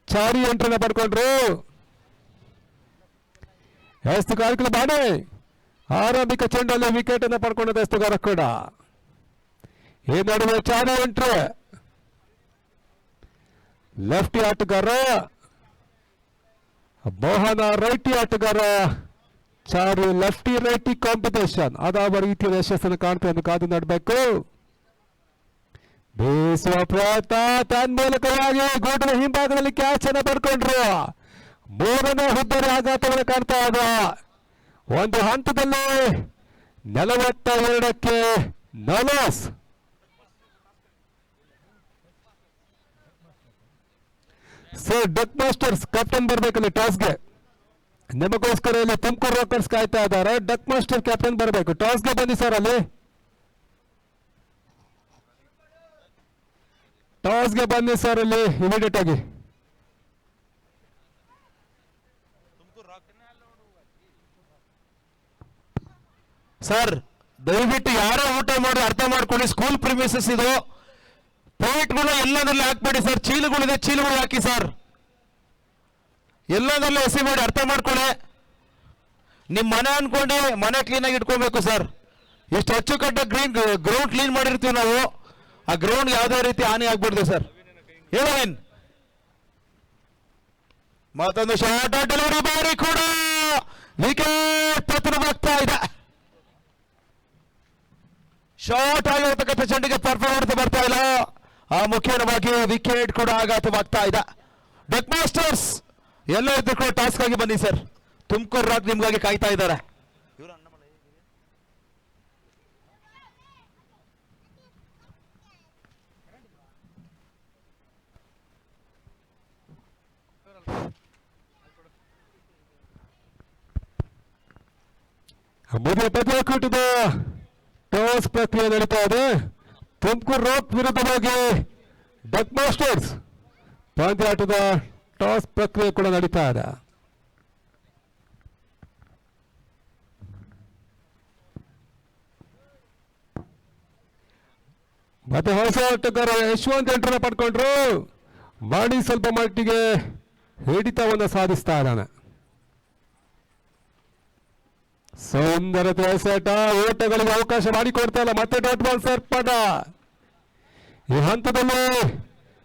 ಚಾರಿ ಎಂಟ್ರನ್ನ ಪಡ್ಕೊಂಡ್ರು. ಎಸ್ತುಗಾರಿಕೆ ಬಾಣೆ ಆರಂಭಿಕ ಚೆಂಡಲ್ಲಿ ವಿಕೆಟ್ ಅನ್ನು ಪಡ್ಕೊಂಡ ಎಸ್ತುಗಾರ ಕೂಡ. ಈ ನಡುವೆ ಚಾರಿ ಎಂಟ್ರೆ ಲೆಫ್ಟಿ ಆಟಗಾರ, ಮೋಹನ ರೈಟಿ ಆಟಗಾರ. ಚಾರಿ ಲೆಫ್ಟಿ ರೈಟಿ ಕಾಂಪಿಟೇಷನ್ ಅದಾವ ರೀತಿಯ ಯಶಸ್ಸನ್ನು ಕಾಣ್ತಾ ಎಂದು ಕಾದು ನೋಡಬೇಕು. ಬೀಸುವ ಪ್ರಯತ್ನ. ತನ್ಮೂಲಕವಾಗಿ ಗೂಟಿನ ಹಿಂಭಾಗದಲ್ಲಿ ಕ್ಯಾಚ್ ಅನ್ನು ಪಡ್ಕೊಂಡ್ರು. 3ನೇ ಹುದ್ದರಿ ಆಘಾತವನ್ನು ಕಾಣ್ತಾ ಇದೆ. ಒಂದು ಹಂತದಲ್ಲಿ 42ಕ್ಕೆ 40. ಸರ್ ಡಕ್ ಮಾಸ್ಟರ್ಸ್ ಕ್ಯಾಪ್ಟನ್ ಬರಬೇಕಲ್ಲಿ ಟಾಸ್ಗೆ. ನಿಮಗೋಸ್ಕರ ಇಲ್ಲಿ ತುಮಕೂರು ರಾಕರ್ಸ್ ಕಾಯ್ತಾ ಇದ್ದಾರೆ. ಡಕ್ ಮಾಸ್ಟರ್ ಕ್ಯಾಪ್ಟನ್ ಬರಬೇಕು. ಟಾಸ್ಗೆ ಬನ್ನಿ ಸರ್. ಅಲ್ಲಿ ಟಾಸ್ಗೆ ಬನ್ನಿ ಸರ್. ಇಲ್ಲಿ ಇಮಿಡಿಯೇಟ್ ಆಗಿ ಸರ್ ದಯವಿಟ್ಟು ಯಾರೋ ಊಟ ಮಾಡಿ ಅರ್ಥ ಮಾಡ್ಕೊಳ್ಳಿ. ಸ್ಕೂಲ್ ಪ್ರಿಮಿಸಸ್ ಇದು. ಪ್ಲೇಟ್ಗಳು ಎಲ್ಲದರಲ್ಲಿ ಹಾಕ್ಬೇಡಿ ಸರ್. ಚೀಲಗಳಿದೆ, ಚೀಲಗಳು ಹಾಕಿ ಸರ್. ಎಲ್ಲದಲ್ಲೂ ಎಸಿ ಮಾಡಿ ಅರ್ಥ ಮಾಡ್ಕೊಳ್ಳಿ. ನಿಮ್ಮ ಮನೆ ಅನ್ಕೊಂಡು ಮನೆ ಕ್ಲೀನಾಗಿ ಇಟ್ಕೊಬೇಕು ಸರ್. ಇಷ್ಟು ಅಚ್ಚುಕಟ್ಟ ಗ್ರೌಂಡ್ ಕ್ಲೀನ್ ಮಾಡಿರ್ತೀವಿ ನಾವು. ಆ ಗ್ರೌಂಡ್ ಯಾವುದೇ ರೀತಿ ಹಾನಿ ಆಗ್ಬಿಡ್ದು ಸರ್. ಹೇಳೇನ್ ಮತ್ತೊಂದು ಶಾರ್ಟ್ ಡೆಲಿವರಿ ಬಾರಿ ಕೂಡ ವಿಕೆಟ್ ಪತನವಾಗ್ತಾ ಇದೆ. ಶಾರ್ಟ್ ಆಗಿರತಕ್ಕಂಥ ಚೆಂಡಿಗೆ ಪರ್ಫಾರ್ಮೆನ್ಸ್ ಬರ್ತಾ ಇಲ್ಲ. ಆ ಮುಖ್ಯವಾಗಿ ವಿಕೆಟ್ ಕೂಡ ಆಘಾತವಾಗ್ತಾ ಇದೆ. ಡಕ್ ಮಾಸ್ಟರ್ಸ್ ಎಲ್ಲ ಇದ್ರು ಕೂಡ ಟಾಸ್ಕ್ ಆಗಿ ಬನ್ನಿ ಸರ್. ತುಮಕೂರು ರಾಕ್ ನಿಮ್ಗಾಗಿ ಕಾಯ್ತಾ ಇದ್ದಾರೆ. ಮುಂದೆ ಪಂದ್ಯಾಕೂಟದ ಟಾಸ್ ಪ್ರಕ್ರಿಯೆ ನಡೀತಾ ಇದೆ. ತುಮಕೂರು ರಾಕ್ ವಿರುದ್ಧವಾಗಿ ಡಕ್ ಮಾಸ್ಟರ್ಸ್ ಪಂದ್ಯಾಟದ ಟಾಸ್ ಪ್ರಕ್ರಿಯೆ ಕೂಡ ನಡೀತಾ ಇದೆ. ಮತ್ತೆ ಹೊಸ ಆಟಗಾರ ಯಶವಂತ್ ಎಂಟ್ರನ್ನ ಪಡ್ಕೊಂಡ್ರು. ಮಾಡಿ ಸ್ವಲ್ಪ ಮಟ್ಟಿಗೆ ಹಿಡಿತವನ್ನು ಸಾಧಿಸ್ತಾ ಇದ್ದಾನೆ. ಸುಂದರತೆ ಎಸೆತ, ಓಟಗಳಿಗೆ ಅವಕಾಶ ಮಾಡಿಕೊಡ್ತಾ ಇಲ್ಲ. ಮತ್ತೆ ಡಾಟ್ ಬಾಲ್ ಸೇರ್ಪಡ. ಈ ಹಂತದಲ್ಲಿ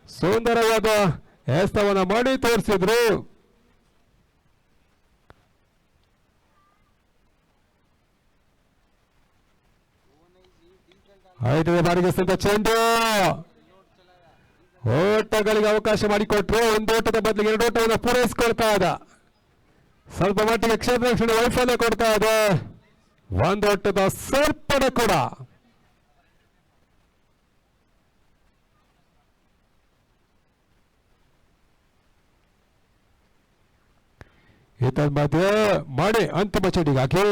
ಸುಂದರವಾದ ಎಸೆತವನ್ನು ಮಾಡಿ ತೋರಿಸಿದ್ರು. ಐದನೇ ಬಾರಿಗೆ ಚೆಂಡು ಓಟಗಳಿಗೆ ಅವಕಾಶ ಮಾಡಿಕೊಟ್ರು. ಒಂದು ಓಟದ ಬದಲಿಗೆ ಎರಡು ಓಟವನ್ನು ಪೂರೈಸಿಕೊಳ್ತಾ ಇದ್ದ. ಸ್ವಲ್ಪ ಮಟ್ಟಿಗೆ ಕ್ಷೇತ್ರ ರಕ್ಷಣೆ ವೈಫಲ್ಯ ಕೊಡ್ತಾ ಇದೆ. ಒಂದು ಓಟದ ಸೇರ್ಪಡೆ ಕೂಡ. ಮಧ್ಯೆ ಮಾಡಿ ಅಂತಿಮ ಚೆಂಡಿಗೆ ಹಾಕಿ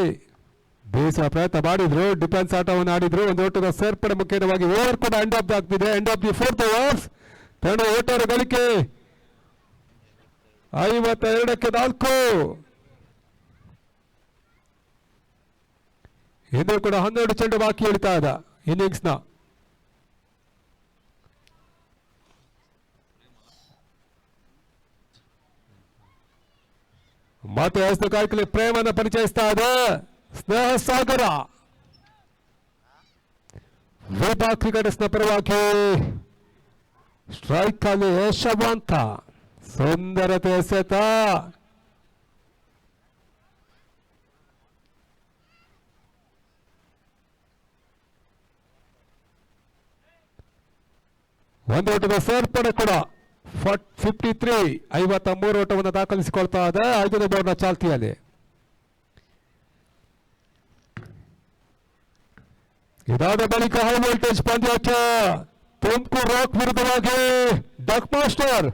ಬೇಯಿಸುವ ಪ್ರಯತ್ನ ಮಾಡಿದ್ರು. ಡಿಫೆನ್ಸ್ ಆಟವನ್ನು ಆಡಿದ್ರು. ಒಂದು ಓಟದ ಸೇರ್ಪಡೆ ಮುಖ್ಯವಾಗಿ ಓವರ್ ಕೂಡ ಎಂಡ್ ಆಫ್ ಆಗ್ತಿದೆ. End of the fourth overs. ತಂಡ ಒಟ್ಟಾರೆ ಗಳಿಕೆ 52-4. ಇನ್ನೂ ಕೂಡ 12 ಚೆಂಡು ಬಾಕಿ ಉಳಿತಾ ಇದ್ದ ಇನ್ನಿಂಗ್ಸ್ನ. ಮತ್ತೆ ಹಸ್ತ ಕಾಯ್ಕಲಿ ಪ್ರೇಮನ್ನು ಪರಿಚಯಿಸ್ತಾ ಇದೆ ಸ್ನೇಹ ಸಾಗರ. ವಿಭಾಗ್ ಕ್ರಿಕೆಟರ್ಸ್ನ ಪರವಾಗಿ ಸ್ಟ್ರೈಕ್ ಅಲ್ಲಿ ಯಶವಂತ. ಸುಂದರತೆ ಎಸೆತ. ಒಂದು ಓಟದ ಸೇರ್ಪಡೆ ಕೂಡ. 53 ಓಟವನ್ನು ದಾಖಲಿಸಿಕೊಳ್ತಾ ಇದೆ 5ನೇ ಬೋರ್ಡ್ನ ಚಾಲ್ತಿಯಲ್ಲಿ. ಇದಾದ ಬಳಿಕ ಹೈ ವೋಲ್ಟೇಜ್ ಪಂದ್ಯಾಟ. ತುಮಕೂರು ರಾಕ್ ವಿರುದ್ಧವಾಗಿ ಡಕ್ ಮಾಸ್ಟರ್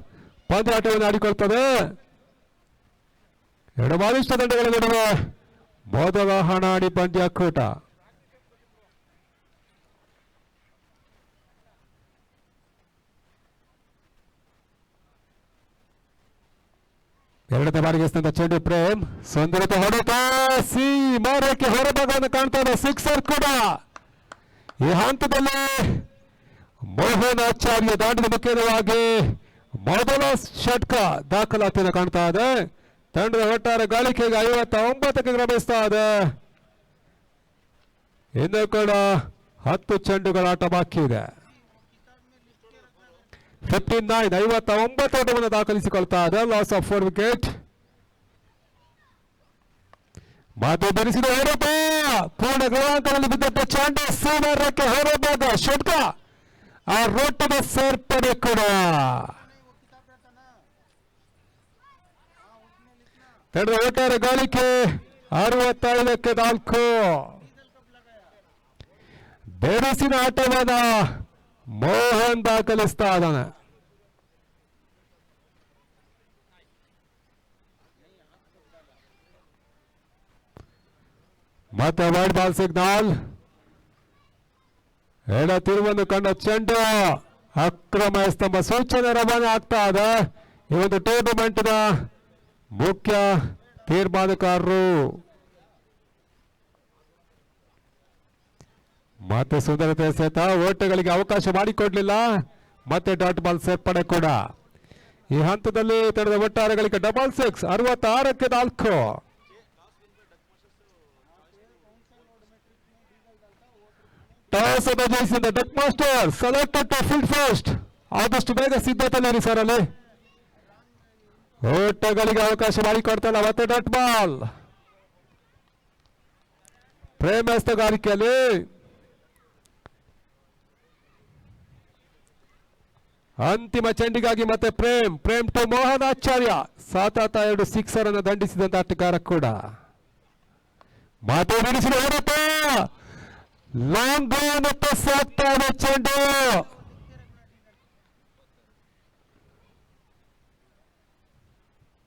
ಪಂದ್ಯಾಟವನ್ನು ಆಡಿಕೊಳ್ತದೆ. ಎರಡು ಬಲಿಷ್ಠ ತಂಡಗಳ ನಡುವೆ ಮೊದಲ ಹಣಾಡಿ ಪಂದ್ಯಾಕೂಟ. ಎರಡನೇ ಬಾರಿಗೆ ಚೆಂಡು ಪ್ರೇಮ್. ಸುಂದರತೆ ಹೊಡೆತ. ಸಿ ಮಾರಕ್ಕೆ ಹೊರಭಾಗವನ್ನು ಕಾಣ್ತಾ ಇದೆ. ಸಿಕ್ಸರ್ ಕೂಡ. ಈ ಹಂತದಲ್ಲಿ ಮೋಹನ್ ಆಚಾರ್ಯ ದಾಂಡಿನ ಮುಖ್ಯವಾಗಿ ಮೊದಲ ಷಟ್ಕ ದಾಖಲಾತಿಯನ್ನು ಕಾಣ್ತಾ ಇದೆ. ತಂಡದ ಒಟ್ಟಾರೆ ಗಳಿಕೆಗೆ 59ಕ್ಕೆ ಕ್ರಮಿಸ್ತಾ ಇದೆ. ಇನ್ನೂ ಕೂಡ 10 ಚೆಂಡುಗಳ ಆಟ ಬಾಕಿ ಇದೆ. 59 ಓಟವನ್ನು ದಾಖಲಿಸಿಕೊಳ್ತಾ ಇದೆ. Loss of 4 wicket. ಮಾತು ಧರಿಸಿದ ಹೊರಟ ಪೂರ್ಣ ಗ್ರಹಾಂತರಲ್ಲಿ ಬಿದ್ದಂತ ಚೆಂಡು ಸೀನರಕ್ಕೆ ಹೊರಬಾಗ ಷಟ್ಕ. ಆ ರೋಟದ ಸೇರ್ಪಡೆ ಕೂಡ. ತಂಡದ ಒಟ್ಟಾರೆ ಗಳಿಕೆ 65ಕ್ಕೆ 4. ಬೆರೆಸಿನ ಆಟವಾದ ಮೋಹನ್ ದಾಖಲಿಸ್ತಾ ಇದ್ದಾನೆ. ಮತ್ತೆ ವೈಡ್ ಬಾಲ್ ಸಿಗ್ನಲ್. ಎಡ ತಿರುವನ್ನು ಕಂಡ ಚೆಂಡು ಅಕ್ರಮ ಸ್ತಂಭ ಸೂಚನೆ ರವಾನೆ ಆಗ್ತಾ ಇದೆ. ಈ ಒಂದು ಟೂರ್ನಮೆಂಟ್ನ ಮುಖ್ಯ ತೀರ್ಮಾನಕಾರರು. ಮತ್ತೆ ಸುಂದರತೆ ಸಹಿತ ಓಟಗಳಿಗೆ ಅವಕಾಶ ಮಾಡಿಕೊಡ್ಲಿಲ್ಲ. ಮತ್ತೆ ಡಾಟ್ ಬಾಲ್ ಸೇರ್ಪಡೆ ಕೂಡ. ಈ ಹಂತದಲ್ಲಿ ತಂಡದ ಒಟ್ಟಾರೆಗಳಿಗೆ ಡಬಲ್ 6 66ಕ್ಕೆ 4. ಟಾಸ್ ಅನ್ನು ಜಯಿಸಿದ Duck Master selected to field first. ಆದಷ್ಟು ಬೇಗ ಸಿದ್ಧತೆ ನೀಡಿ ಸರ್. ಅಲ್ಲಿ ಓಟಗಳಿಗೆ ಅವಕಾಶ ಮಾಡಿಕೊಡ್ತಲ್ಲ. ಮತ್ತೆ ಡಾಟ್ ಬಾಲ್. ಪ್ರೇಮ ಹಸ್ತಗಾರಿಕೆಯಲ್ಲಿ ಅಂತಿಮ ಚೆಂಡಿಗಾಗಿ ಮತ್ತೆ ಪ್ರೇಮ್ ಟು ಮೋಹನ್ ಆಚಾರ್ಯ. ಸತತ 2 ಸಿಕ್ಸರ್ ಅನ್ನು ದಂಡಿಸಿದಂತ ಆಟಗಾರ ಕೂಡ. ಮಾತು ಬಿಡಿಸಿದ ಹೊರತ ಲಾಂಗ್ ಮತ್ತೆ ಸಾಕ್ತಾ ಇದೆ ಚೆಂಡು.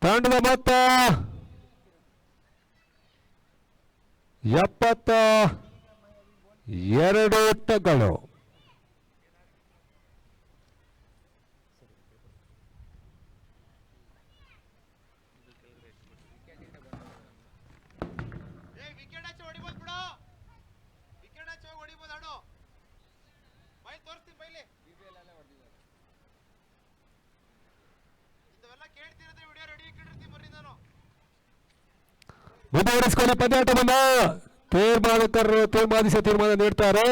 ತಂಡದ ಮೊತ್ತ 72 ಓಟಗಳು. ಮುಂದುವರಿಸಿಕೊಂಡು ಪಂದ್ಯಾಟವನ್ನ ತೀರ್ಮಾನ ನೀಡ್ತಾರೆ.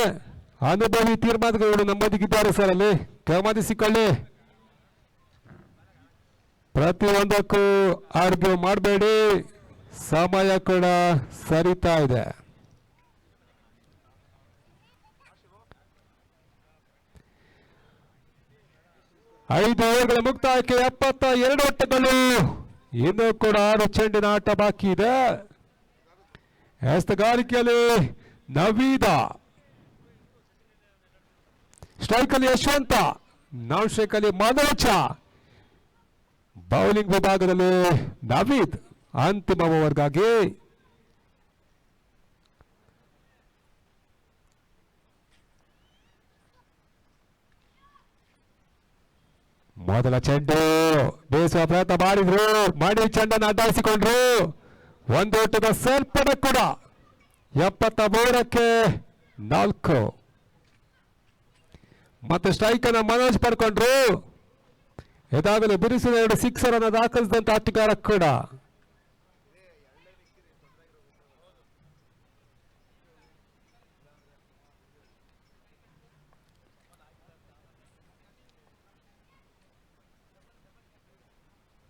ಅನುಭವಿ ತೀರ್ಮಾನಗಳು ನಮ್ಮೊಂದಿಗಿದ್ದಾರೆ ಸರ್. ಅಲ್ಲಿ ಗಮನಿಸಿಕೊಳ್ಳಿ, ಪ್ರತಿಯೊಂದಕ್ಕೂ ಆರ್ಗ್ಯೂ ಮಾಡಬೇಡಿ, ಸಮಯ ಕೂಡ ಸರಿತಾ ಇದೆ. ಐದು ಓವರ್ಗಳ ಮುಕ್ತಾಯಕ್ಕೆ 72 ಓಟಗಳು. ಇನ್ನೂ ಕೂಡ 6 ಚೆಂಡಿನ ಆಟ ಬಾಕಿ ಇದೆ. ಎಸ್ತಗಾರಿಕೆಯಲ್ಲಿ ನವೀದ, ಸ್ಟ್ರೈಕ್ ಅಲ್ಲಿ ಯಶವಂತ, ನಾನ್ ಸ್ಟ್ರೈಕ್ ಅಲ್ಲಿ ಮನೋಜ, ಬೌಲಿಂಗ್ ವಿಭಾಗದಲ್ಲಿ ನವೀದ್. ಅಂತಿಮ ಓವರ್ಗಾಗಿ ಮೊದಲ ಚೆಂಡು ಬೇಸುವ ಪ್ರಯತ್ನ ಮಾಡಿದ್ರು, ಮಾಡಿ ಚೆಂಡನ್ನು ಅಡ್ಡಾಯಿಸಿಕೊಂಡ್ರು. ಒಂದು ಓಟದ ಸೇರ್ಪಡೆ ಕೂಡ. 73ಕ್ಕೆ 4 ಮತ್ತೆ ಸ್ಟ್ರೈಕ್ ಅನ್ನ ಮನೋಜ್ ಪಡ್ಕೊಂಡ್ರು. ಇದಾಗಲೇ ಬಿರುಸಿನ 2 ಸಿಕ್ಸರ್ ಅನ್ನು ದಾಖಲಿಸಿದಂತ ಆಟಗಾರ ಕೂಡ.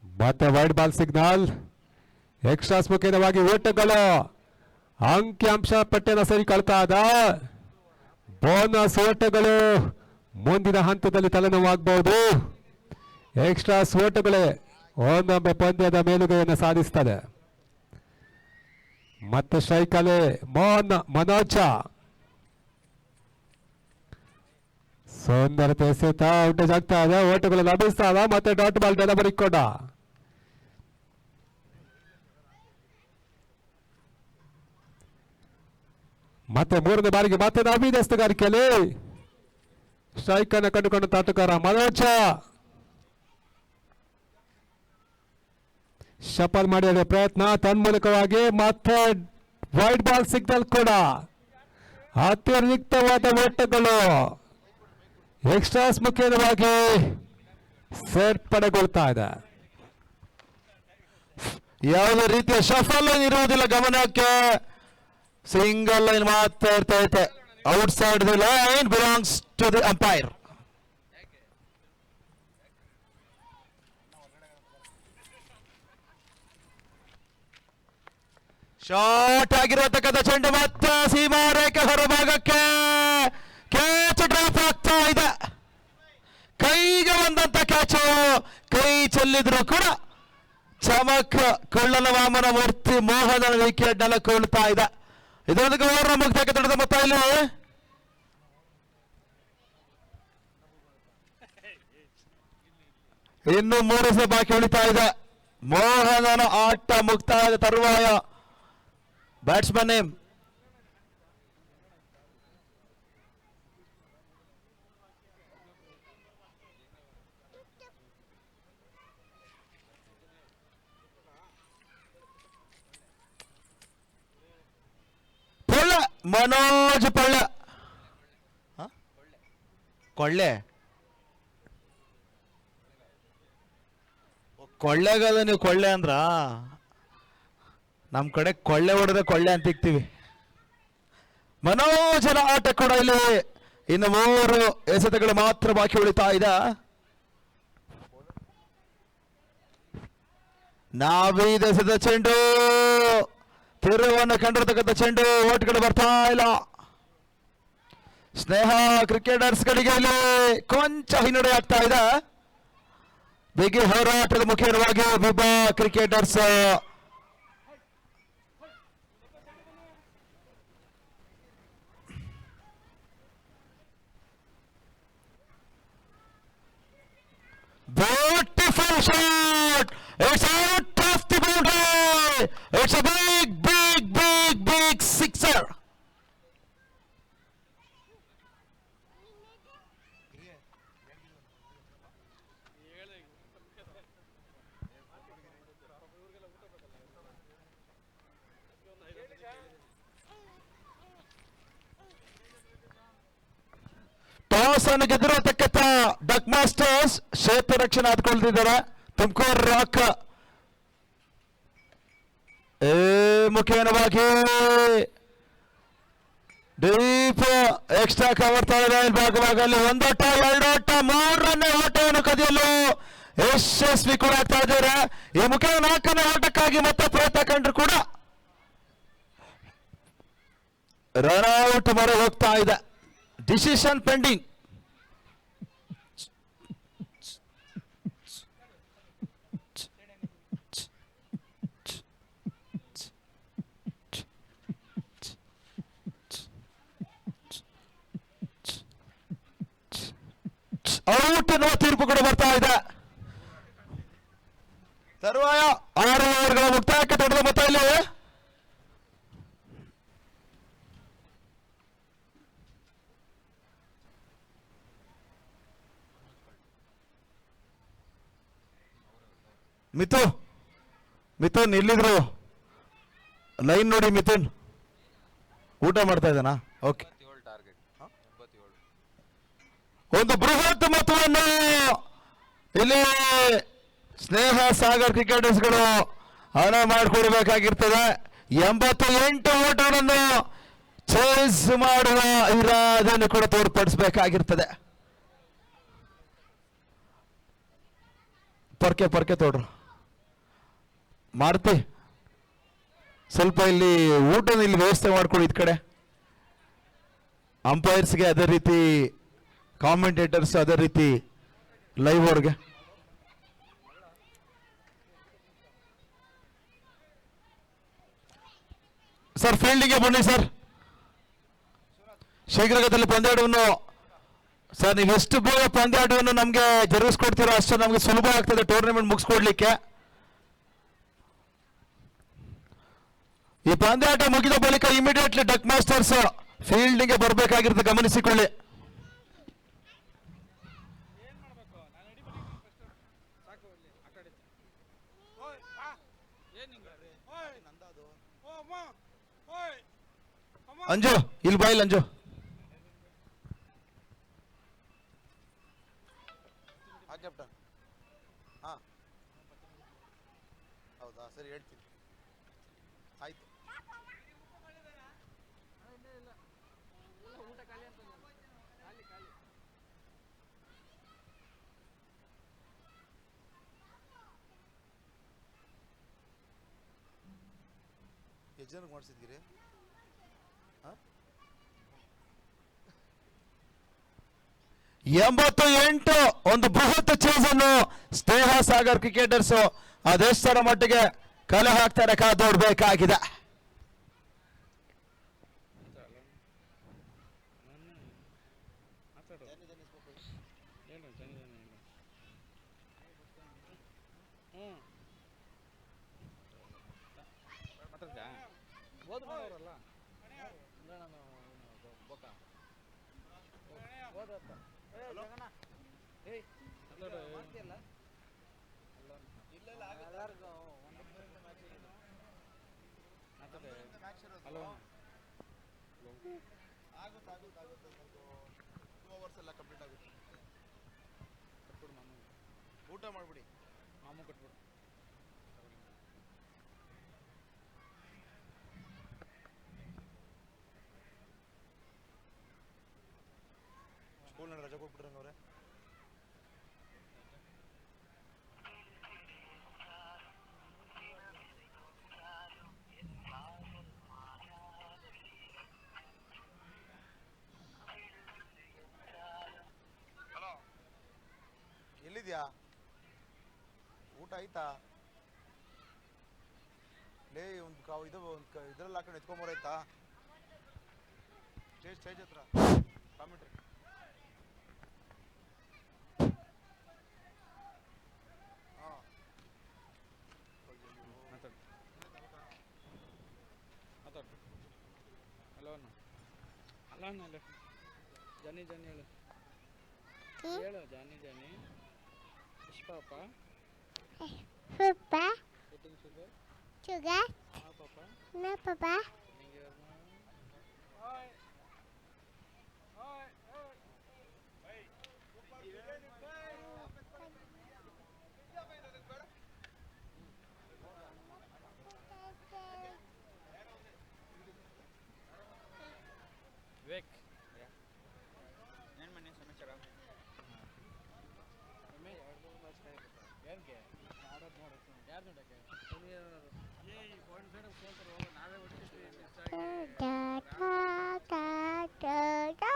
ಮತ್ತೆ ವೈಡ್ ಬಾಲ್ ಸಿಗ್ನಲ್. ಎಕ್ಸ್ಟ್ರಾಸ್ ಮುಖೇನವಾಗಿ ಓಟಗಳು. ಅಂಕಿಅಂಶ ಪಟ್ಟಿಯನ್ನು ಸರಿಕೊಳ್ತಾ ಇದ್ದ. ಬೋನಸ್ ಓಟಗಳು ಮುಂದಿನ ಹಂತದಲ್ಲಿ ತಲೆನೋವಾಗಬಹುದು. ಎಕ್ಸ್ಟ್ರಾಸ್ ಓಟಗಳೇ ಒಂದೊಮ್ಮೆ ಪಂದ್ಯದ ಮೇಲುಗೈಯನ್ನು ಸಾಧಿಸ್ತದೆ. ಮತ್ತೆ ಸ್ಟ್ರೈಕ್ ಅಲ್ಲಿ ಮನೋಜ, ಸುಂದರತೆ ಎಸೆತ ಔಟೇಜ್ ಆಗ್ತಾ ಇದೆ. ಓಟಗಳು ಲಭಿಸ್ತಾ ಇದೆ. ಮತ್ತೆ ಡಾಟ್ ಬಾಲ್ ಡೆಲಿವರಿ ಕೂಡ. ಮತ್ತೆ ಮೂರನೇ ಬಾರಿಗೆ ಮತ್ತೆ ನವೀದ್ ಎಸ್ತಗಾರಿಕೆಯಲ್ಲಿ ಸ್ಟ್ರೈಕ್ ಅನ್ನು ಕಂಡುಕೊಂಡ ಆಟಗಾರ ಮನೋಜ. ಶಫಲ್ ಮಾಡಿದ ಪ್ರಯತ್ನ ತನ್ಮೂಲಕವಾಗಿ ಮತ್ತೆ ವೈಡ್ ಬಾಲ್ ಸಿಗ್ನಲ್ ಕೂಡ. ಅತ್ಯಧಿಕವಾದ ಓಟಗಳು ಎಕ್ಸ್ಟ್ರಾಸ್ ಮುಖೇನವಾಗಿ ಸೇರ್ಪಡೆಗೊಳ್ತಾ ಇದೆ. ಯಾವುದೇ ರೀತಿಯ ಶಫಲ್ ಇರುವುದಿಲ್ಲ ಗಮನಕ್ಕೆ. ಸಿಂಗಲ್ ಲೈನ್ ಮಾತ್ರ ಇರ್ತಾ ಇದೆ. Outside the line belongs to the umpire. Short ಆಗಿರತಕ್ಕಂಥ ಚೆಂಡು ಮತ್ತೆ ಸೀಮಾ ರೇಖೆ ಹೊರಭಾಗಕ್ಕೆ ಕ್ಯಾಚ್ ಡ್ರಾಪ್ ಆಗ್ತಾ ಇದೆ. ಕೈಗೆ ಬಂದಂತ ಕ್ಯಾಚು. ಕೈ ಚೆಲ್ಲಿದ್ರು ಕೂಡ ಚಮಕ್ ಕೊಳ್ಳನ ವಾಮನ ಮೂರ್ತಿ ಮೋಹನ ವಿಕೆಟ್ ನೆಲಕೊಳ್ತಾ ಇದೆ. ಇದರೊಂದಿಗೆ ಓವರ್ ಮುಕ್ತಾಯಕ್ಕೆ ತೊಡೆದ ಮೊತ್ತ ಇಲ್ಲಿ ಇನ್ನು 3 ಸಲ ಬಾಕಿ ಉಳಿತಾ ಇದೆ. ಮೋಹನನ ಆಟ ಮುಕ್ತಾಯದ ತರುವಾಯ ಬ್ಯಾಟ್ಸ್ಮನ್ ನೇಮ್ ಮನೋಜ್ ಕೊಳ್ಳೆಗದ ನೀವು ಕೊಳ್ಳೆ ಅಂದ್ರ ನಮ್ ಕಡೆ ಕೊಳ್ಳೆ ಹೊಡೆದ ಕೊಳ್ಳೆ ಅಂತ ಇಕ್ತೀವಿ. ಮನೋಜನ ಆಟ ಕೂಡ ಇಲ್ಲಿ ಇನ್ನು 3 ಎಸೆತಗಳು ಮಾತ್ರ ಬಾಕಿ ಉಳಿತಾ ಇದೆ. ನವೀದ್ ಎಸೆದ ಚೆಂಡು, ತಿರುವನ್ನು ಕಂಡಿರತಕ್ಕಂಥ ಚೆಂಡು, ಓಟ್ಗಳು ಬರ್ತಾ ಇಲ್ಲ. ಸ್ನೇಹ ಕ್ರಿಕೆಟರ್ಸ್ ಗಳಿಗೆ ಇಲ್ಲಿ ಕೊಂಚ ಹಿನ್ನಡೆ ಆಗ್ತಾ ಇದೆ. ಬಿಗಿ ಹೋರಾಟದ ಮುಖೇನವಾಗಿ ವಿಭಾ cricketers beautiful shot. It's out of the boundary. It's a big 6 toss ಅನ್ನು ಗೆದ್ದಿರತಕ್ಕಂಥ ಡಕ್ ಮಾಸ್ಟರ್ಸ್ ಕ್ಷೇತ್ರ ರಕ್ಷಣೆ ಆದ್ಕೊಳ್ತಿದ್ದಾರೆ. ತುಮಕೂರು ರಾಕ್ ಮುಖೇನವಾಗಿ ಡೀಪ್ ಎಕ್ಸ್ಟ್ರಾ ಕವರ್ ತಗೊಳ್ಳಿದ ಭಾಗವಾಗಿ ಒಂದೋಟ, ಎರಡೋಟ, 3 ರನ್ ಓಟವನ್ನು ಕದಿಯಲು ಯಶಸ್ವಿ ಕೂಡ ಆಗ್ತಾ ಇದ್ದಾರೆ. ಈ ಮುಖೇನ 4ನೇ ಓಟಕ್ಕಾಗಿ ಮತ್ತೆ ಪ್ರಯತ್ನ ಕಂಡ್ರು ಕೂಡ ರನ್ಔಟ್ ಮೊರೆ ಹೋಗ್ತಾ ಇದೆ. Decision pending. ಔಟ್ ಅನ್ನುವ ತೀರ್ಪು ಕೂಡ ಬರ್ತಾ ಇದೆ. ತರುವಾಯ 6 ಓವರ್ಗಳ ಮುಕ್ತಾಯಕ್ಕೆ ತೊಡೆದ ಮೊತ್ತ ಇಲ್ಲಿ ಮಿಥುನ್ ಇಲ್ಲಿದ್ರು ಲೈನ್ ನೋಡಿ. ಮಿಥುನ್ ಊಟ ಮಾಡ್ತಾ ಇದ್ದಾನಾ? ಓಕೆ. ಒಂದು ಬೃಹತ್ ಮೊತ್ತವನ್ನು ಇಲ್ಲಿ ಸ್ನೇಹ ಸಾಗರ್ ಕ್ರಿಕೆಟರ್ಸ್ಗಳು ಹಣ ಮಾಡಿಕೊಡ್ಬೇಕಾಗಿರ್ತದೆ. 88 ಓಟಗಳನ್ನು ಚೇಸ್ ಮಾಡುವ ಇರಾದನ್ನು ಕೂಡ ತೋರ್ಪಡಿಸಬೇಕಾಗಿರ್ತದೆ. ಪರ್ಕೆ ತೋಡ್ರು ಮಾರುತಿ, ಸ್ವಲ್ಪ ಇಲ್ಲಿ ಊಟನ ಇಲ್ಲಿ ವ್ಯವಸ್ಥೆ ಮಾಡ್ಕೊಳ್ಳಿ. ಈ ಕಡೆ ಅಂಪೈರ್ಸ್ಗೆ ಅದೇ ರೀತಿ, ಕಾಮೆಂಟೇಟರ್ಸ್ ಅದೇ ರೀತಿ, ಲೈವ್ ಅವ್ರಿಗೆ. ಸರ್ ಫೀಲ್ಡಿಗೆ ಬನ್ನಿ ಸರ್, ಶೀಘ್ರಗತಿಯಲ್ಲಿ ಪಂದ್ಯಾಟವನ್ನು. ಸರ್ ನೀವು ಎಷ್ಟು ಬೇಗ ಪಂದ್ಯಾಟವನ್ನು ನಮಗೆ ಜರುಗಿಸ್ಕೊಡ್ತೀರೋ ಅಷ್ಟು ನಮಗೆ ಸುಲಭ ಆಗ್ತದೆ ಟೂರ್ನಮೆಂಟ್ ಮುಗಿಸ್ಕೊಡ್ಲಿಕ್ಕೆ. ಈ ಪಂದ್ಯಾಟ ಮುಗಿದ ಬಳಿಕ ಇಮಿಡಿಯೇಟ್ಲಿ ಡಕ್ ಮಾಸ್ಟರ್ಸ್ ಫೀಲ್ಡಿಗೆ ಬರಬೇಕಾಗಿರುತ್ತೆ, ಗಮನಿಸಿಕೊಳ್ಳಿ. ಅಂಜು ಇಲ್ಲಿ ಬಾಯಿಲ್ ಅಂಜು. ಕ್ಯಾಪ್ಟನ್ ಹಾ ಹೌದಾ, ಸರಿ ಹೇಳ್ತೀನಿ. ಆಯ್ತು. ಎಷ್ಟು ಜನಕ್ಕೆ ಮಾಡಿಸಿದ್ದೀರಿ? 88 ಒಂದು ಬೃಹತ್ ಚೇಸ್ ಅನ್ನು ಸ್ನೇಹ ಸಾಗರ್ ಕ್ರಿಕೆಟರ್ಸ್ ಅದೆಷ್ಟರ ಮಟ್ಟಿಗೆ ಕಲೆ ಹಾಕ್ತಾರೆ ಕಾದೋಡ್ಬೇಕಾಗಿದೆ. ಊಟ ಮಾಡ್ಬಿಡಿ, ಮಾಮೂ ಕಟ್ಬಿಡು. ಸ್ಕೂಲ್ನ ರಜೆ ಕೊಟ್ಬಿಟ್ರಂಗ ಅವ್ರೆ. ಎಲ್ಲಿದ್ಯಾ? ಊಟ ಆಯ್ತಾ? ಲೇ ಇದ್ರಲ್ಲಿ ಹಾಕೊಂಡು ಎತ್ಕೊಂಬರಾಯ್ತಾ? ಸ್ಟೇಜ್ ಹತ್ರ ಕಾಮೆಂಟ್ರಿ. ಹಾಂ ಹಲೋ ಅಲ್ಲ ಅಲ್ಲ ಜಾನಿ ಹೇಳು ಹೇಳು ಜಾನಿ ಪಾಪ Papa, ಸೆಟ್ಟಿಂಗ್ ಶುಗರ್ sugar, ಪಾಪ no papa, ನಿಂಗೆ ಯಾರು ನೋಡಕ್ಕೆ ಈ ಪಾಯಿಂಟ್ ಸೈಡ್ ಸೋಲ್ತಾರೆ ಹೋಗೋ ನಾವೇ ಹೊಡಿತಿದ್ವಿ ಮಿಸ್ ಆಗಿ Da da da da da.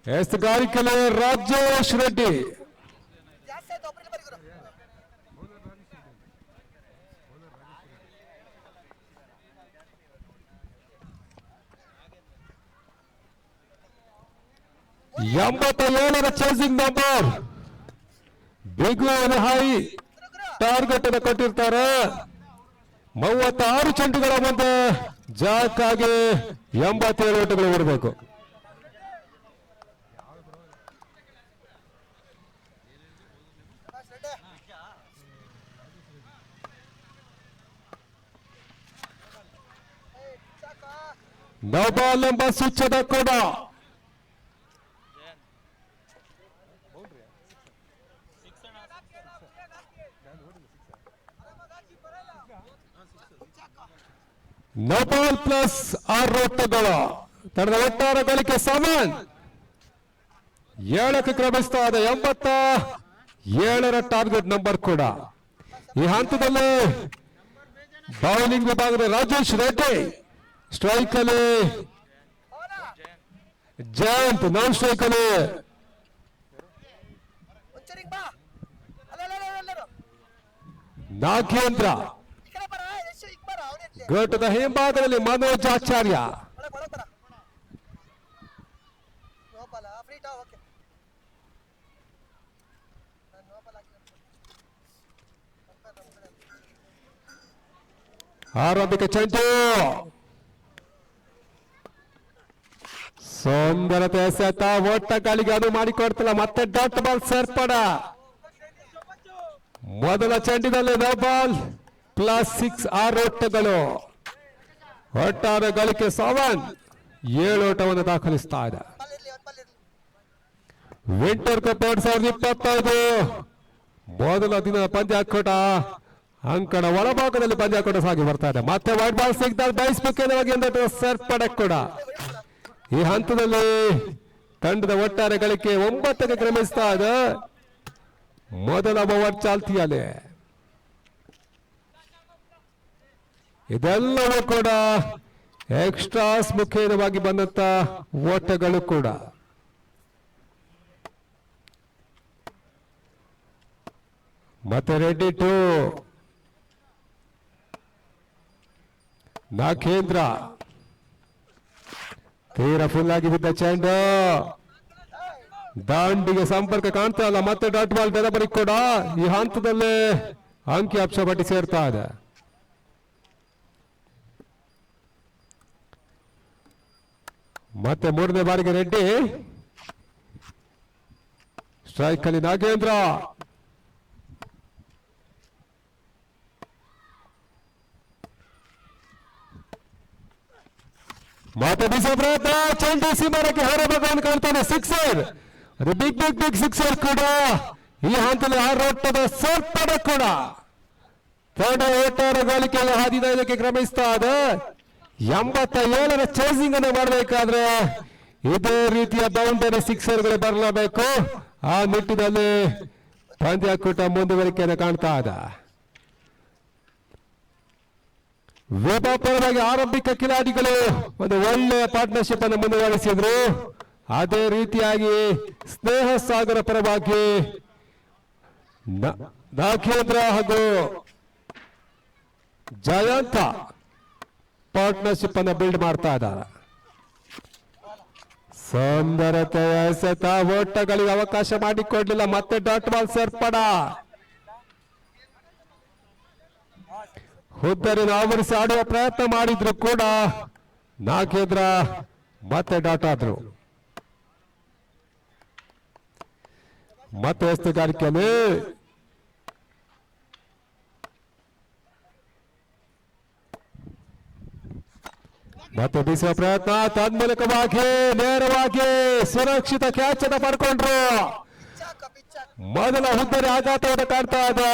ಎಸ್ತಗಾರಿಕೆಲೆ ರಾಜೇಶ್ ರೆಡ್ಡಿ ಎಂಬತ್ತೇಳರ chasing number big high target ಅನ್ನು ಕೊಟ್ಟಿರ್ತಾರೆ 36 ಚೆಂಡುಗಳ ಮುಂದೆ ಜಾಕ್ಕಾಗಿ 87 ಓಟಗಳು ಬರಬೇಕು. ನೌಬಾಲ್ ಎಂಬ ಸೂಚದ ಕೂಡ ನೌಬಾಲ್ ಪ್ಲಸ್ 6 ಓಟಗಳು ತಂಡದ ಒಟ್ಟಾರೆ ಗಳಿಕೆ 7ಕ್ಕೆ ಕ್ರಮಿಸ್ತಾ ಇದೆ. 87ರ ಟಾರ್ಗೆಟ್ ನಂಬರ್ ಕೂಡ. ಈ ಹಂತದಲ್ಲಿ ಬೌಲಿಂಗ್ ವಿಭಾಗದ ರಾಜೇಶ್ ರೆಡ್ಡಿ, ಸ್ಟ್ರೈಕ್ ಅಲ್ಲಿ ಜಯಂತ್, ನಾನ್ ಸ್ಟ್ರೈಕ್ ಅಲ್ಲಿ ನಾಗೇಂದ್ರ, ಘಟ್ಟದ ಹಿಂಭಾಗದಲ್ಲಿ ಮನೋಜ್ ಆಚಾರ್ಯ, ಆರಂಭಿಕ ಚೆಂಡು ಸುಂದರತೆ ಎಸೆತ, ಒಟ್ಟ ಗಾಳಿಗೆ ಅದು ಮಾಡಿಕೊಡ್ತಿಲ್ಲ. ಮತ್ತೆ ಡಾಟ್ ಬಾಲ್ ಸೇರ್ಪಡ. ಮೊದಲ ಚೆಂಡಿನಲ್ಲಿ ನೋ ಬಾಲ್ ಪ್ಲಸ್ 6 ಓಟಗಳು. ಒಟ್ಟಾರೆ ಗಳಿಕೆ 7 ಓಟವನ್ನು ದಾಖಲಿಸ್ತಾ ಇದೆ. ವಿಂಟರ್ ಕಪ್ 2025 ಮೊದಲ ದಿನದ ಪಂದ್ಯಾಕೂಟ ಅಂಕಣ ಒಳಭಾಗದಲ್ಲಿ ಪಂದ್ಯಾಕೂಟ ಸಾಗಿ ಬರ್ತಾ ಇದೆ. ಮತ್ತೆ ವೈಟ್ ಬಾಲ್ ಸಿಗ್ತಾರೆ, ಬಯಸ್ಬೇಕೇನವಾಗಿ ಸೇರ್ಪಡೆ ಕೂಡ. ಈ ಹಂತದಲ್ಲಿ ತಂಡದ ಒಟ್ಟಾರೆ ಗಳಿಕೆ 9ಕ್ಕೆ ಕ್ರಮಿಸ್ತಾ ಇದೆ. ಮೊದಲ ಓವರ್ ಚಾಲ್ತಿಯಲ್ಲಿ ಇದೆಲ್ಲವೂ ಕೂಡ ಎಕ್ಸ್ಟ್ರಾಸ್ ಮುಖೇನವಾಗಿ ಬಂದಂತ ಓಟಗಳು ಕೂಡ. ಮತ್ತೆ ರೆಡ್ಡಿ ಟು ನಾಗೇಂದ್ರ, ತೀರ ಫುಲ್ ಆಗಿ ಬಿದ್ದ ಚೆಂಡು, ದಾಂಡಿಗೆ ಸಂಪರ್ಕ ಕಾಣ್ತಾ ಇಲ್ಲ. ಮತ್ತೆ ಡಾಟ್ ಬಾಲ್ ಡೆಲಿವರಿ ಕೂಡ. ಈ ಹಂತದಲ್ಲೇ ಅಂಕಿ ಅಂಶ ಪಟ್ಟಿ ಸೇರ್ತಾ ಇದೆ. ಮತ್ತೆ 3ನೇ ಬಾರಿಗೆ ರೆಡ್ಡಿ, ಸ್ಟ್ರೈಕ್ ಅಲ್ಲಿ ನಾಗೇಂದ್ರ, ಮತ್ತೆ ಬಿಸಿ ಪ್ರಯತ್ನ, ಚೆಂಡು ಸೀಮಾರಕ್ಕೆ ಹೊರಭಾಗವನ್ನು ಕಾಣ್ತಾನೆ. ಸಿಕ್ಸರ್, ಅದು ಬಿಗ್ ಬಿಗ್ ಬಿಗ್ ಸಿಕ್ಸರ್ ಕೂಡ. ಈ ಹಂತದಲ್ಲಿ 6 ಓಟದ ಸೇರ್ಪಡೆ ಕೂಡ. ತಂಡ ಒಟ್ಟಾರೆ ಗಳಿಕೆ 15ಕ್ಕೆ ಕ್ರಮಿಸ್ತಾ ಇದೆ. 87ರ ಚೇಸಿಂಗ್ ಅನ್ನು ಮಾಡಬೇಕಾದ್ರೆ ಇದೇ ರೀತಿಯ ಬೌಂಡರಿ ಸಿಕ್ಸರ್ಗಳು ಬರಲೇಬೇಕು. ಆ ನಿಟ್ಟಿನಲ್ಲಿ ಪಂದ್ಯಾಕೂಟ ಮುಂದುವರಿಕೆಯನ್ನು ಕಾಣ್ತಾ ಇದೆ. ಪರವಾಗಿ ಆರಂಭಿಕ ಕಿಲಾಡಿಗಳು ಒಂದು ಒಳ್ಳೆಯ ಪಾರ್ಟ್ನರ್ಶಿಪ್ ಅನ್ನು ಮುಂದುವರಿಸಿದ್ರು. ಅದೇ ರೀತಿಯಾಗಿ ಸ್ನೇಹ ಸಾಗರ ಪರವಾಗಿ ನಾಗೇಂದ್ರ ಹಾಗೂ ಜಯಂತ ಪಾರ್ಟ್ನರ್ಶಿಪ್ ಅನ್ನು ಬಿಲ್ಡ್ ಮಾಡ್ತಾ ಇದ್ದಾರೆ. ಸುಂದರತೆಯ ಎಸೆತ, ಓಟಗಳಿಗೆ ಅವಕಾಶ ಮಾಡಿಕೊಡ್ಲಿಲ್ಲ. ಮತ್ತೆ ಡಾಟ್ ಬಾಲ್ ಸೇರ್ಪಡ. ಹುದ್ದರಿನ ಆವರಿಸಿ ಆಡುವ ಪ್ರಯತ್ನ ಮಾಡಿದ್ರು ಕೂಡ ನಾಗೇಂದ್ರ ಮತ್ತೆ ಡಾಟ್ ಆದ್ರು. ಮತ್ತೆ ಎಸ್ತುಗಾರಿಕೆಯಲ್ಲಿ ಮತ್ತೆ ಬೀಸುವ ಪ್ರಯತ್ನ, ತನ್ಮೂಲಕವಾಗಿ ನೇರವಾಗಿ ಸುರಕ್ಷಿತ ಕ್ಯಾಚ್ ಅನ್ನು ಪಡ್ಕೊಂಡ್ರು. ಮೊದಲ ಹುದ್ದರಿ ಆಘಾತವನ್ನು ಕಾಡ್ತಾ ಇದೆ.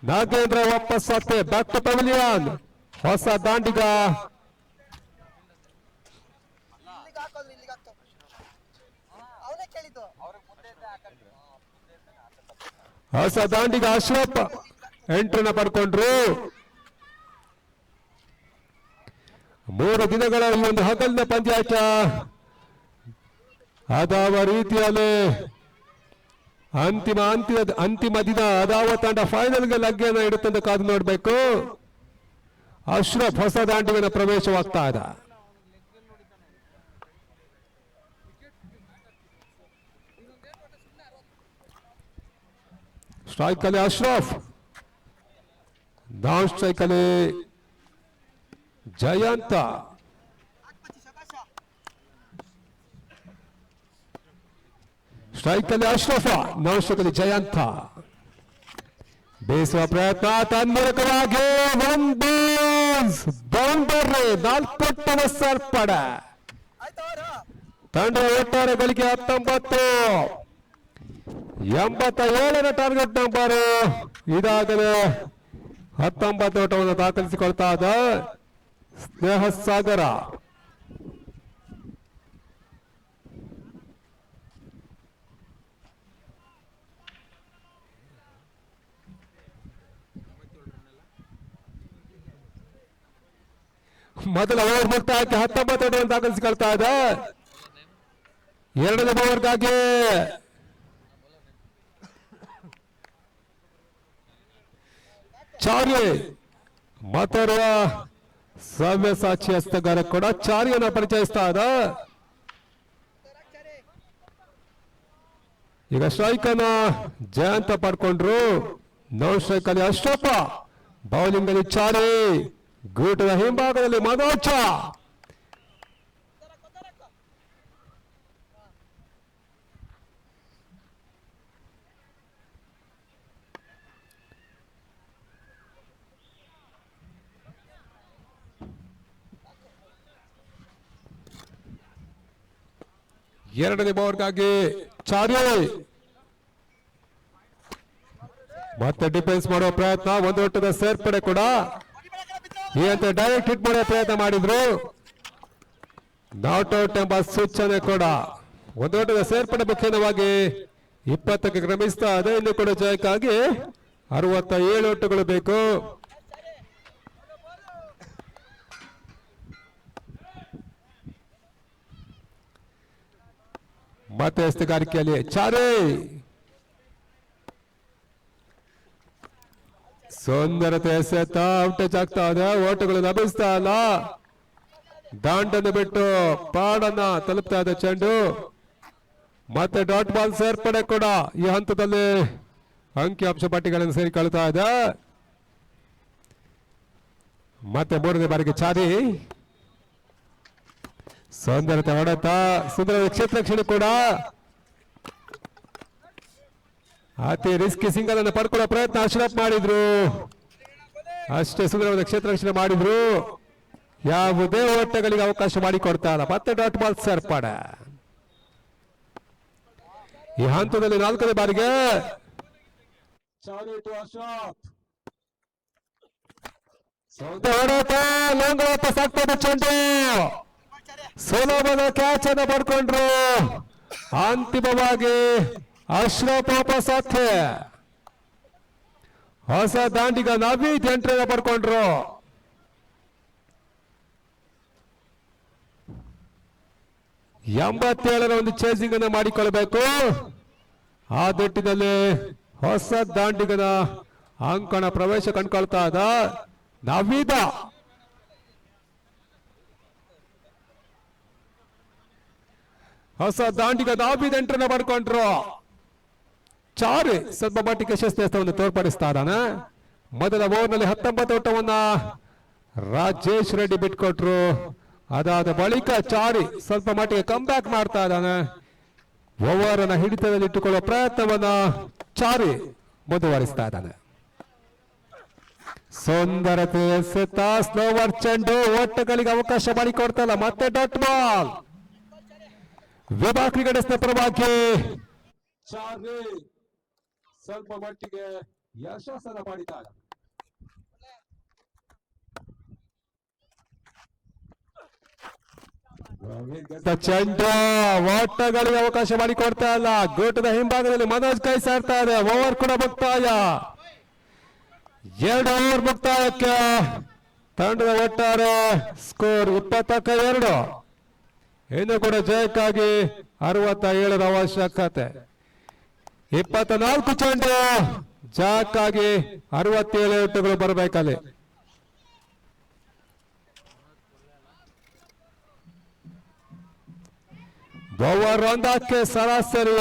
ನಾಗೇಂದ್ರ ವಾಪಸ್ ಮತ್ತೆ ಬ್ಯಾಕ್ ಟು ಪವಿಲಿಯನ್. ಹೊಸ ದಾಂಡಿಗ ಅಶ್ರಫ್ ಎಂಟ್ರನ್ನ ಪಡ್ಕೊಂಡ್ರು. 3 ದಿನಗಳ ಈ ಒಂದು ಹಗಲಿನ ಪಂದ್ಯಾಟ ಅದಾವ ರೀತಿಯಲ್ಲಿ ಅಂತಿಮ ದಿನ ಅದಾವ ತಂಡ ಫೈನಲ್ಗೆ ಲಗ್ಗೆಯನ್ನು ಇಡುತ್ತಂತ ಕಾದು ನೋಡಬೇಕು. ಅಶ್ರಫ್ ಹೊಸ ದಾಂಡಿಗನ ಪ್ರವೇಶವಾಗ್ತಾ ಇದೆ. ಸ್ಟ್ರೈಕ್ ಅಲ್ಲಿ ಅಶ್ರಫ್, ನಾನ್ ಸ್ಟ್ರೈಕ್ ಅಲ್ಲಿ ಜಯಂತ. ಸ್ಟ್ರೈಕ್ ಅಲ್ಲಿ ಅಶ್ರಫ, ನಾನ್ ಸ್ಟ್ರೈಕ್ ಅಲ್ಲಿ ಜಯಂತ. ಬೇಸುವ ಪ್ರಯತ್ನ, ತನ್ಮೂಲಕವಾಗಿ ಬೌಂಡರಿ 4 ಸೇರ್ಪಡ. ತಂಡ ಒಟ್ಟಾರೆ ಗಳಿಕೆ 19, 87ರ ಟಾರ್ಗೆಟ್ ನಂಬರ್. ಇದಾಗಲೇ 19 ಓಟವನ್ನು ದಾಖಲಿಸಿಕೊಳ್ತಾ ಇದ್ದ ಸ್ನೇಹ ಸಾಗರ. ಮೊದಲ ಓವರ್ ಮುಕ್ತಾಯಕ್ಕೆ 19 ಓಟವನ್ನು ದಾಖಲಿಸಿಕೊಳ್ತಾ ಇದೆ. ಎರಡನೇ ಓವರ್ಗಾಗಿ ಚಾರ್ಯ ಮತ್ತೋರ್ವ ಸವ್ಯಸಾಚಿ ಹಸ್ತಗಾರ ಕೂಡ ಚಾರ್ಯನ ಪರಿಚಯಿಸ್ತಾ ಇದ್ದ. ಈಗ ಸ್ಟ್ರೈಕ್ ಅನ್ನ ಜಯಂತ ಪಡ್ಕೊಂಡ್ರು. ನಾನ್ ಸ್ಟ್ರೈಕ್ ಅಲ್ಲಿ ಅಶ್ರಫ, ಬೌಲಿಂಗ್ ಅಲ್ಲಿ ಚಾರಿ, ಗೂಟದ ಹಿಂಭಾಗದಲ್ಲಿ ಮನೋಜ. ಎರಡನೇ ಓವರ್ಗಾಗಿ ಚಾರ್ಯ ಮತ್ತೆ ಡಿಫೆನ್ಸ್ ಮಾಡುವ ಪ್ರಯತ್ನ. ಒಂದು ಓಟದ ಸೇರ್ಪಡೆ ಕೂಡ ಈ ಅಂತ ಡೈರೆಕ್ಟ್ ಹಿಟ್ ಮಾಡುವ ಪ್ರಯತ್ನ ಮಾಡಿದ್ರು. ನಾಟ್ ಔಟ್ ಎಂಬ ಸೂಚನೆ ಕೂಡ. ಒಂದು ಓಟದ ಸೇರ್ಪಡೆ ಮುಖ್ಯವಾಗಿ 20ಕ್ಕೆ ಕ್ರಮಿಸ್ತಾ ಇದೆ. ಇನ್ನು ಕೂಡ ಜಯಕ್ಕಾಗಿ 67 ಓಟಗಳು ಬೇಕು. ಮತ್ತೆ ಎಸ್ತುಗಾರಿಕೆಯಲ್ಲಿ ಚಾರಿ, ಸುಂದರತೆ ಎಸೆತ ಔಟೇಜ್ ಆಗ್ತಾ ಇದೆ. ಓಟಗಳು ಲಭಿಸ್ತಾ ಇಲ್ಲ. ದಾಂಡನ್ನು ಬಿಟ್ಟು ಪಾಡನ್ನ ತಲುಪ್ತಾ ಇದೆ ಚೆಂಡು. ಮತ್ತೆ ಡಾಟ್ ಬಾಲ್ ಸೇರ್ಪಡೆ ಕೂಡ ಈ ಹಂತದಲ್ಲಿ ಅಂಕಿಅಂಶ ಪಟ್ಟಿಗಳನ್ನು ಸೇರಿಕೊಳ್ತಾ ಇದೆ. ಮತ್ತೆ 3ನೇ ಬಾರಿಗೆ ಚಾರಿ, ಸುಂದರತೆ ಹೊಡೆತ, ಸುಂದರ ಕ್ಷೇತ್ರ ಕ್ಷಣ ಕೂಡ. ಅತಿ ರಿಸ್ಕಿ ಸಿಂಗಲ್ ಅನ್ನು ಪಡ್ಕೊಳ್ಳೋ ಪ್ರಯತ್ನ ಅಶ್ರಫ್ ಮಾಡಿದ್ರು. ಅಷ್ಟೇ ಸುಂದರವಾದ ಕ್ಷೇತ್ರ ರಕ್ಷಣೆ ಮಾಡಿದ್ರು. ಯಾವುದೇ ಓಟಗಳಿಗೆ ಅವಕಾಶ ಮಾಡಿಕೊಡ್ತಾ ಇಲ್ಲ. ಮತ್ತೆ ಡಾಟ್ ಬಾಲ್ ಸೇರ್ಪಡ. ಈ ಹಂತದಲ್ಲಿ 4ನೇ ಬಾರಿಗೆ ಹೊಡೆತ, ಲಾಂಗ್ ವಾಪಸ್ ಆಗ್ತದೆ ಚೆಂಡು. ಸುಲಭದ ಕ್ಯಾಚ್ ಅನ್ನು ಪಡ್ಕೊಂಡ್ರು. ಅಂತಿಮವಾಗಿ ಅಶ್ರಫ್ ವಾಪಸ್ ಸಾಧ್ಯ. ಹೊಸ ದಾಂಡಿಗ ನವೀದ್ ಎಂಟ್ರನ್ನ ಪಡ್ಕೊಂಡ್ರು. 87ರ ಒಂದು ಚೇಸಿಂಗ್ ಅನ್ನು ಮಾಡಿಕೊಳ್ಳಬೇಕು. ಆ ದಿಟ್ಟಿನಲ್ಲಿ ಹೊಸ ದಾಂಡಿಗನ ಅಂಕಣ ಪ್ರವೇಶ ಕಂಡುಕೊಳ್ತಾ ಇದ್ದ ನವೀದ. ಹೊಸ ದಾಂಡಿಗ ನಾವೀದ್ ಎಂಟ್ರನ್ನ ಮಾಡ್ಕೊಂಡ್ರು. ಚಾರಿ ಸ್ವಲ್ಪ ಮಟ್ಟಿಗೆ ಯಶಸ್ವಿಯನ್ನು ತೋರ್ಪಡಿಸ್ತಾ ಇದ್ದಾನೆ. ಮೊದಲ ಓವರ್ನಲ್ಲಿ 19 ಓಟವನ್ನ ರಾಜೇಶ್ ರೆಡ್ಡಿ ಬಿಟ್ಕೊಟ್ರು. ಅದಾದ ಬಳಿಕ ಚಾರಿ ಸ್ವಲ್ಪ ಮಟ್ಟಿಗೆ ಕಮ್ ಬ್ಯಾಕ್ ಮಾಡ್ತಾ ಇದ್ದಾನೆ. ಓವರ್ ಅನ್ನ ಹಿಡಿತದಲ್ಲಿ ಇಟ್ಟುಕೊಳ್ಳುವ ಪ್ರಯತ್ನವನ್ನ ಚಾರಿ ಮುಂದುವರಿಸ್ತಾ ಇದ್ದಾನೆ. ಸುಂದರತೆ ಎಸೆತ ಸ್ಲೋವರ್ ಚೆಂಡು ಓಟಗಳಿಗೆ ಅವಕಾಶ ಮಾಡಿಕೊಡ್ತಾ ಇಲ್ಲ. ಮತ್ತೆ ಡಾಟ್ ಬಾಲ್ ವಿಭಾ ಕ್ರಿಕೆಟರ್ಸ್ ಪರವಾಗಿ ಚಾರಿ ಸ್ವಲ್ಪ ಮಟ್ಟಿಗೆ ಯಶಸ್ಸನ್ನು ಮಾಡಿದ್ದಾರೆ. ಚೆಂಡು ಓಟಗಳಿಗೆ ಅವಕಾಶ ಮಾಡಿಕೊಡ್ತಾ ಇಲ್ಲ. ಗೋಟದ ಹಿಂಭಾಗದಲ್ಲಿ ಮನೋಜ್ ಕೈ ಸಾರ್ತಾ ಇದೆ. ಓವರ್ ಕೂಡ ಮುಕ್ತಾಯ. 2 ಓವರ್ ಮುಕ್ತಾಯಕ್ಕೆ ತಂಡದ ಒಟ್ಟಾರೆ ಸ್ಕೋರ್ 20-2. ಇನ್ನು ಕೂಡ ಜಯಕ್ಕಾಗಿ 67ರ ಅವಶ್ಯಕತೆ. 24 ಚೆಂಡು ಜಯಕ್ಕಾಗಿ 67 ಓಟಗಳು ಬರಬೇಕಲ್ಲಿ. ಓವರ್ ಒಂದಕ್ಕೆ ಸರಾಸರಿ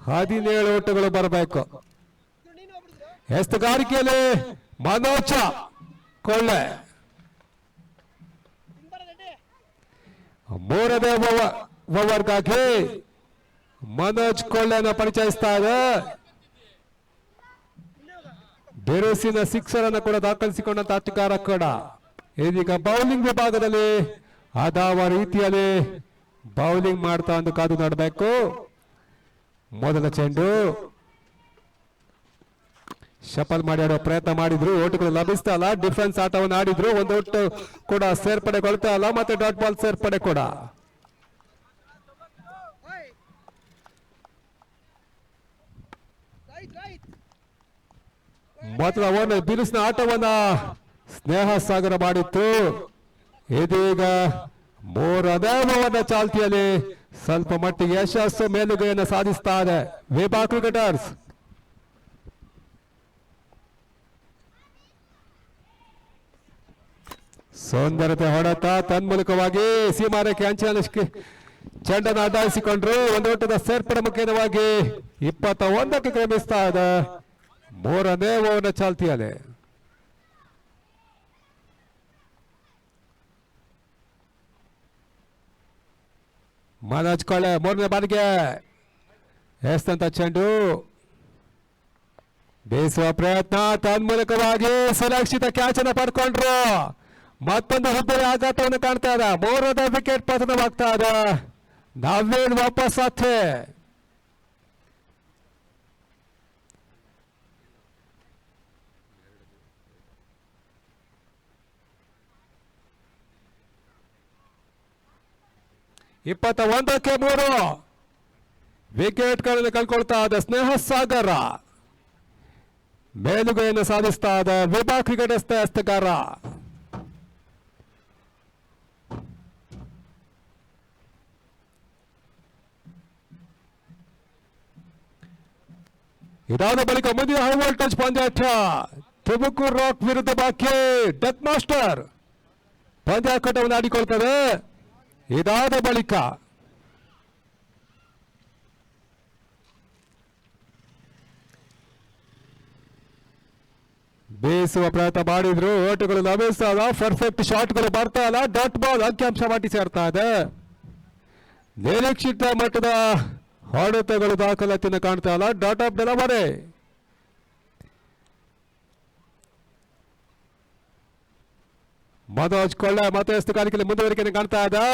17 ಓಟಗಳು ಬರಬೇಕು. ಎಸ್ತುಗಾರಿಕೆಯಲ್ಲಿ ಮನೋಜ ಕೊಳ್ಳೆ ಮೂರನೇ ಓವರ್ಗಾಗಿ ಮನೋಜ್ ಕೊಳ್ಳೆಯನ್ನು ಪರಿಚಯಿಸ್ತಾ ಇದೆ. ಬಿರುಸಿನ ಸಿಕ್ಸರ್ ಅನ್ನು ಕೂಡ ದಾಖಲಿಸಿಕೊಂಡಂತ ಆಟಗಾರ ಕೂಡ ಇದೀಗ ಬೌಲಿಂಗ್ ವಿಭಾಗದಲ್ಲಿ ಅದಾವ ರೀತಿಯಲ್ಲಿ ಬೌಲಿಂಗ್ ಮಾಡ್ತಾ ಒಂದು ಕಾದು ನೋಡಬೇಕು. ಮೊದಲ ಚೆಂಡು ಶಫಲ್ ಮಾಡಿ ಆಡುವ ಪ್ರಯತ್ನ ಮಾಡಿದ್ರು. ಓಟುಗಳು ಲಭಿಸ್ತಾ ಇಲ್ಲ. ಡಿಫೆನ್ಸ್ ಆಟವನ್ನು ಆಡಿದ್ರು. ಒಂದು ಓಟು ಕೂಡ ಸೇರ್ಪಡೆಗೊಳ್ತಾ ಇಲ್ಲ. ಮತ್ತೆ ಡಾಟ್ ಬಾಲ್ ಸೇರ್ಪಡೆ ಕೂಡ. ಮೊದಲ ಓವರ್ ಬಿರುಸಿನ ಆಟವನ್ನ ಸ್ನೇಹ ಸಾಗರ ಮಾಡಿತ್ತು. ಇದೀಗ 3ನೇ ಓವರ್ನ ಚಾಲ್ತಿಯಲ್ಲಿ ಸ್ವಲ್ಪ ಮಟ್ಟಿಗೆ ಯಶಸ್ಸು ಮೇಲುಗೈಯನ್ನು ಸಾಧಿಸ್ತಾ ಇದೆ ವಿಭಾ ಕ್ರಿಕೆಟರ್ಸ್. ಸುಂದರತೆ ಹೊಡೆತ ತನ್ಮೂಲಕವಾಗಿ ಸೀಮಾರೇಖೆ ಅಂಚಿನಲ್ಲಿ ಚೆಂಡನ್ನು ಅಡ್ಡಾಯಿಸಿಕೊಂಡ್ರು. ಒಂದು ಓಟದ ಸೇರ್ಪಡೆ ಮುಖೇನವಾಗಿ 21ಕ್ಕೆ ಕ್ರಮಿಸ್ತಾ ಇದೆ 3ನೇ ಓವರ್ನ ಚಾಲ್ತಿಯಲ್ಲಿ. ಮನೋಜ್ ಕೊಳ್ಳೆ 3ನೇ ಬಾರಿಗೆ ಎಸ್ತಂತ ಚೆಂಡು ಬೀಸುವ ಪ್ರಯತ್ನ ತನ್ಮೂಲಕವಾಗಿ ಸುರಕ್ಷಿತ ಕ್ಯಾಚ್ ಅನ್ನು ಪಡ್ಕೊಂಡ್ರು. ಮತ್ತೊಂದು ಹುಬ್ಬಳ್ಳಿ ಆಘಾತವನ್ನು ಕಾಣ್ತಾ ಇದೆ. 3ನೇ ವಿಕೆಟ್ ಪತನವಾಗ್ತಾ ಇದೆ. ನವೀನ್ ವಾಪಸ್ ಆತೆ. ಇಪ್ಪತ್ತ 3 ವಿಕೆಟ್ಗಳನ್ನು ಕಳ್ಕೊಳ್ತಾ ಇದೆ ಸ್ನೇಹ ಸಾಗರ. ಮೇಲುಗೈಯನ್ನು ಸಾಧಿಸ್ತಾ ಇದೆ ವಿಭಾ ಕ್ರಿಕೆಟರ್ಸ್ ಎಸ್ತಗಾರ. ಇದಾದ ಬಳಿಕ ಮುಂದಿನ ಹೈ ವೋಲ್ಟೇಜ್ ಪಂದ್ಯಾಟ ತುಮಕೂರು ರಾಕ್ ವಿರುದ್ಧ ಬಾಕಿ ಡೆತ್ ಮಾಸ್ಟರ್ ಪಂದ್ಯಾಟವನ್ನು ಆಡಿಕೊಳ್ತದೆ. ಇದಾದ ಬಳಿಕ ಬೇಯಿಸುವ ಪ್ರಯತ್ನ ಮಾಡಿದ್ರು. ಓಟುಗಳು ಲಭಿಸ್ತಾದ. ಪರ್ಫೆಕ್ಟ್ ಶಾಟ್ಗಳು ಬರ್ತಾ ಇಲ್ಲ. ಡಾಟ್ ಬಾಲ್ ಅಂಕಿಅಂಶ ಮಾಟಿ ಸೇರ್ತಾ ಇದೆ. ನಿರೀಕ್ಷಿತ ಮಟ್ಟದ ಹೊಡೆತಗಳು ದಾಖಲಾತಿಯನ್ನು ಕಾಣ್ತಾ ಇಲ್ಲ. Dot of delivery. ಮನೋಜ್ ಕೊಳ್ಳೆ ಮತ್ತೆ ಎಸ್ತುಗಾರಿಕೆಯಲ್ಲಿ ಮುಂದುವರಿಕೆಯನ್ನು ಕಾಣ್ತಾ ಇದೆ.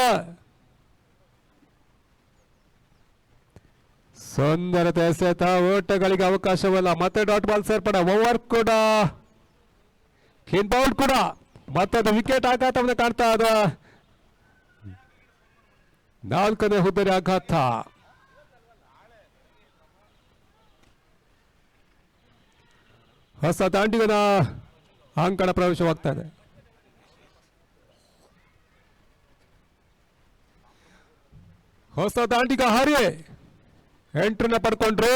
ಸುಂದರತೆ ಎಸೆತ ಓಟಗಳಿಗೆ ಅವಕಾಶವಿಲ್ಲ. ಮತ್ತೆ ಡಾಟ್ ಬಾಲ್ ಸೇರ್ಪಡೆ. ಓವರ್ ಕೂಡ ಇನ್ಬೌಂಡ್ ಕೂಡ ಮತ್ತೊಂದು ವಿಕೆಟ್ ಆಘಾತವನ್ನು ಕಾಣ್ತಾ ಇದೆ. 4ನೇ ಹುದ್ದರಿ ಆಘಾತ. ಹೊಸ ದಾಂಡಿಗನ ಅಂಕಣ ಪ್ರವೇಶವಾಗ್ತಾ ಇದೆ. ಹೊಸ ದಾಂಡಿಗ ಹಾರಿ ಎಂಟ್ರನ್ನ ಪಡ್ಕೊಂಡ್ರು.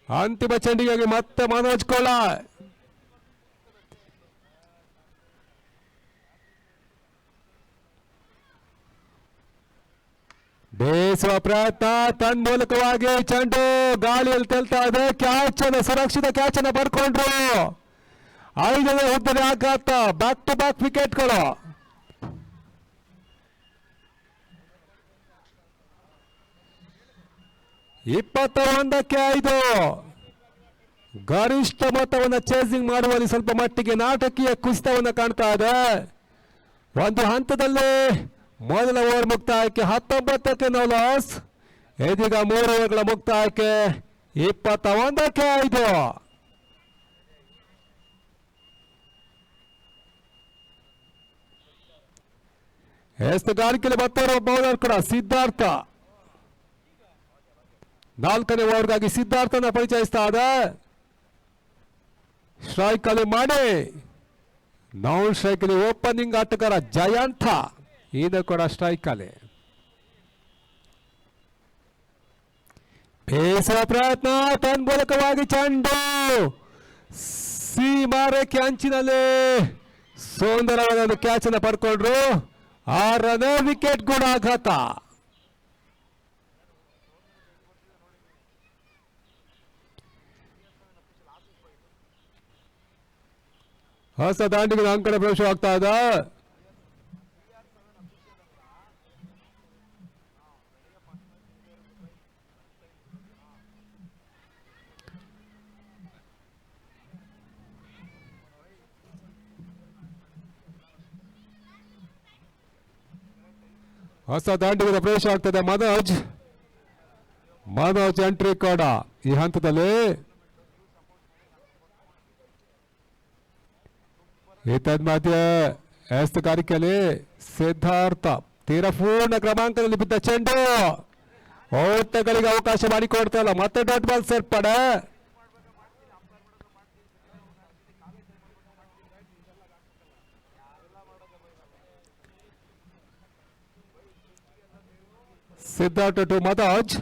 ಅಂತಿಮ ಚೆಂಡಿಗಾಗಿ ಮತ್ತೆ ಮನೋಜ್ ಕೋಳ. ಬೇಸುವ ಪ್ರಯತ್ನ ತನ್ಮೂಲಕವಾಗಿ ಚೆಂಡು ಗಾಳಿಯಲ್ಲಿ ತೇಲ್ತಾ ಇದೆ. ಕ್ಯಾಚ್ ಅನ್ನು ಸುರಕ್ಷಿತ ಕ್ಯಾಚ್ ಅನ್ನು ಪಡ್ಕೊಂಡ್ರು. 5ನೇ ಉದ್ದನೆ ಆಘಾತ. ಬ್ಯಾಕ್ ಟು ಬ್ಯಾಕ್ ವಿಕೆಟ್ಗಳು. ಇಪ್ಪತ್ತ 5 ಗರಿಷ್ಠ ಮೊತ್ತವನ್ನು ಚೇಸಿಂಗ್ ಮಾಡುವಲ್ಲಿ ಸ್ವಲ್ಪ ಮಟ್ಟಿಗೆ ನಾಟಕೀಯ ಕುಸಿತವನ್ನು ಕಾಣ್ತಾ ಇದೆ. ಒಂದು ಹಂತದಲ್ಲಿ ಮೊದಲ ಓವರ್ ಮುಕ್ತಾಯಕ್ಕೆ 19ಕ್ಕೆ ನೋ ಲಾಸ್. ಇದೀಗ 3 ಓವರ್ಗಳ ಮುಕ್ತಾಯಕ್ಕೆ 21 5. ಎಸ್ತುಗಾರಿಕೆಯಲ್ಲಿ ಮತ್ತೋರ್ವ ಬೌಲರ್ ಕೂಡ ಸಿದ್ಧಾರ್ಥ. 4ನೇ ಓವರ್ಗಾಗಿ ಸಿದ್ಧಾರ್ಥನ ಪರಿಚಯಿಸ್ತಾ ಇದೆ. ಸ್ಟ್ರೈಕ್ ಅಲ್ಲಿ ಮಾಡಿ ನಾನ್ ಸ್ಟ್ರೈಕ್ ಅಲ್ಲಿ ಓಪನಿಂಗ್ ಆಟಗಾರ ಜಯಂತ. ಇದು ಕೂಡ ಸ್ಟ್ರೈಕ್ ಅಲ್ಲಿ ಬೇಸುವ ಪ್ರಯತ್ನ ತನ್ಮೂಲಕವಾಗಿ ಚೆಂಡು ಸೀಮಾರೇಖೆ ಅಂಚಿನಲ್ಲಿ ಸುಂದರವಾದ ಒಂದು ಕ್ಯಾಚ್ ಅನ್ನು ಪಡ್ಕೊಂಡ್ರು. 6ನೇ ವಿಕೆಟ್ ಕೂಡ ಆಘಾತ. ಹೊಸ ದಾಂಡಿಗಳ ಅಂಕಣ ಪ್ರವೇಶವಾಗ್ತಾ ಇದೆ. ಹೊಸ ದಾಂಡಿಗಳ ಪ್ರವೇಶ ಆಗ್ತದೆ. ಮನೋಜ್ ಎಂಟ್ರಿ ಕೂಡ ಈ ಹಂತದಲ್ಲಿ. ಏತನ್ಮಧ್ಯೆ ಎಸ್ತುಗಾರಿಕೆಯಲ್ಲಿ ಸಿದ್ಧಾರ್ಥ ತೀರ ಪೂರ್ಣ ಕ್ರಮಾಂಕದಲ್ಲಿ ಬಿದ್ದ ಚೆಂಡು ಓಟಗಳಿಗೆ ಅವಕಾಶ ಮಾಡಿಕೊಡ್ತಾ ಇಲ್ಲ. ಮತ್ತೆ ಡಾಟ್ ಬಾಲ್ ಸೇರ್ಪಡೆ. ಸಿದ್ಧಾರ್ಥ ಟು ಮನೋಜ್.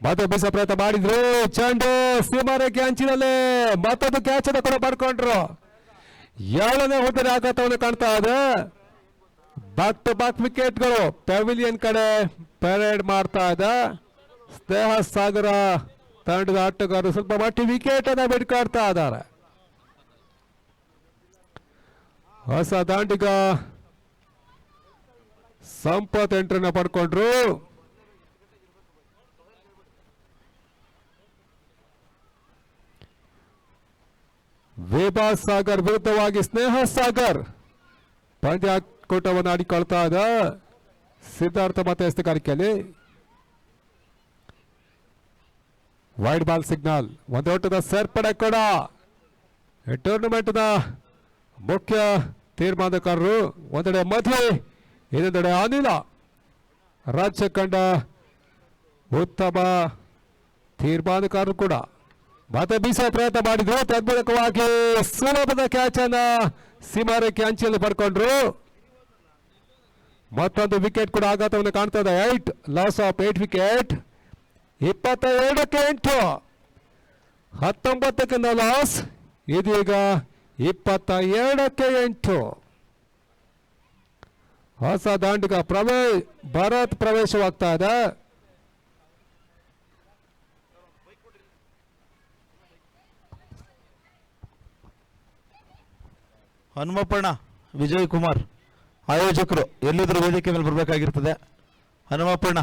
ಮತ್ತೆ ಬೀಸ ಪ್ರಯತ್ನ ಮಾಡಿದ್ರು. ಚೆಂಡು ಸೀಮಾರೇಖೆ ಅಂಚಿನಲ್ಲಿ ಮತ್ತೊಂದು ಕ್ಯಾಚ್ ಅನ್ನು ಕೂಡ ಪಡ್ಕೊಂಡ್ರು. 7ನೇ ಹುದ್ದೆಯ ಆಘಾತವನ್ನು ಕಾಣ್ತಾ ಇದೆ. ಬ್ಯಾಕ್ ಟು ಬ್ಯಾಕ್ ವಿಕೆಟ್ಗಳು ಪೆವಿಲಿಯನ್ ಕಡೆ ಪರೇಡ್ ಮಾಡ್ತಾ ಇದೆ. ಸ್ನೇಹ ಸಾಗರ ತಂಡದ ಆಟಗಾರರು ಸ್ವಲ್ಪ ಮಟ್ಟಿ ವಿಕೆಟ್ ಅನ್ನು ಬಿಡ್ಕಾಡ್ತಾ ಇದ್ದಾರೆ. ಹೊಸ ದಾಂಡಿಗ ಸಂಪತ್ ಎಂಟ್ರನ್ನ ಪಡ್ಕೊಂಡ್ರು. ವೇಬಾ ಸಾಗರ್ ವಿರುದ್ಧವಾಗಿ ಸ್ನೇಹ ಸಾಗರ್ ಪಂದ್ಯಾಕೂಟವನ್ನು ಆಡಿಕೊಳ್ತಾ ಇದೆ. ಸಿದ್ಧಾರ್ಥ ಮತ್ತೆ ಎಸ್ತುಗಾರಿಕೆಯಲ್ಲಿ ವೈಡ್ ಬಾಲ್ ಸಿಗ್ನಲ್. ಒಂದು ಓಟದ ಸೇರ್ಪಡೆ ಕೂಡ ಈ ಟೂರ್ನಮೆಂಟ್ನ ಮುಖ್ಯ ತೀರ್ಮಾನಕಾರರು. ಒಂದೆಡೆ ಮಧು, ಇನ್ನೊಂದೆಡೆ ಅನಿಲ. ರಾಜ್ಯ ಕಂಡ ಉತ್ತಮ ತೀರ್ಮಾನಕಾರರು ಕೂಡ ಮತ್ತೆ ಬೀಸುವ ಪ್ರಯತ್ನ ಮಾಡಿದ್ರು. ತದ್ಮೂಲಕವಾಗಿ ಸುಲಭದ ಕ್ಯಾಚ್ ಅನ್ನ ಸೀಮಾರೇಖೆ ಅಂಚಿನಲ್ಲಿ ಪಡ್ಕೊಂಡ್ರು. ಮತ್ತೊಂದು ವಿಕೆಟ್ ಕೂಡ ಆಘಾತವನ್ನು ಕಾಣ್ತದೆ. 8 ಲಾಸ್ ಆಫ್ 8 ವಿಕೆಟ್. 22ಕ್ಕೆ 8, 19ಕ್ಕೆ ನೋ ಲಾಸ್. ಇದೀಗ 22ಕ್ಕೆ 8. ಹೊಸ ದಾಂಡಿಗ ಭರತ್ ಪ್ರವೇಶವಾಗ್ತಾ ಇದೆ. ಹನುಮಪ್ಪಣ್ಣ, ವಿಜಯ್ ಕುಮಾರ್ ಆಯೋಜಕರು ಎಲ್ಲಿದ್ರು ವೇದಿಕೆ ಮೇಲೆ ಬರಬೇಕಾಗಿರ್ತದೆ. ಹನುಮಪ್ಪಣ್ಣ.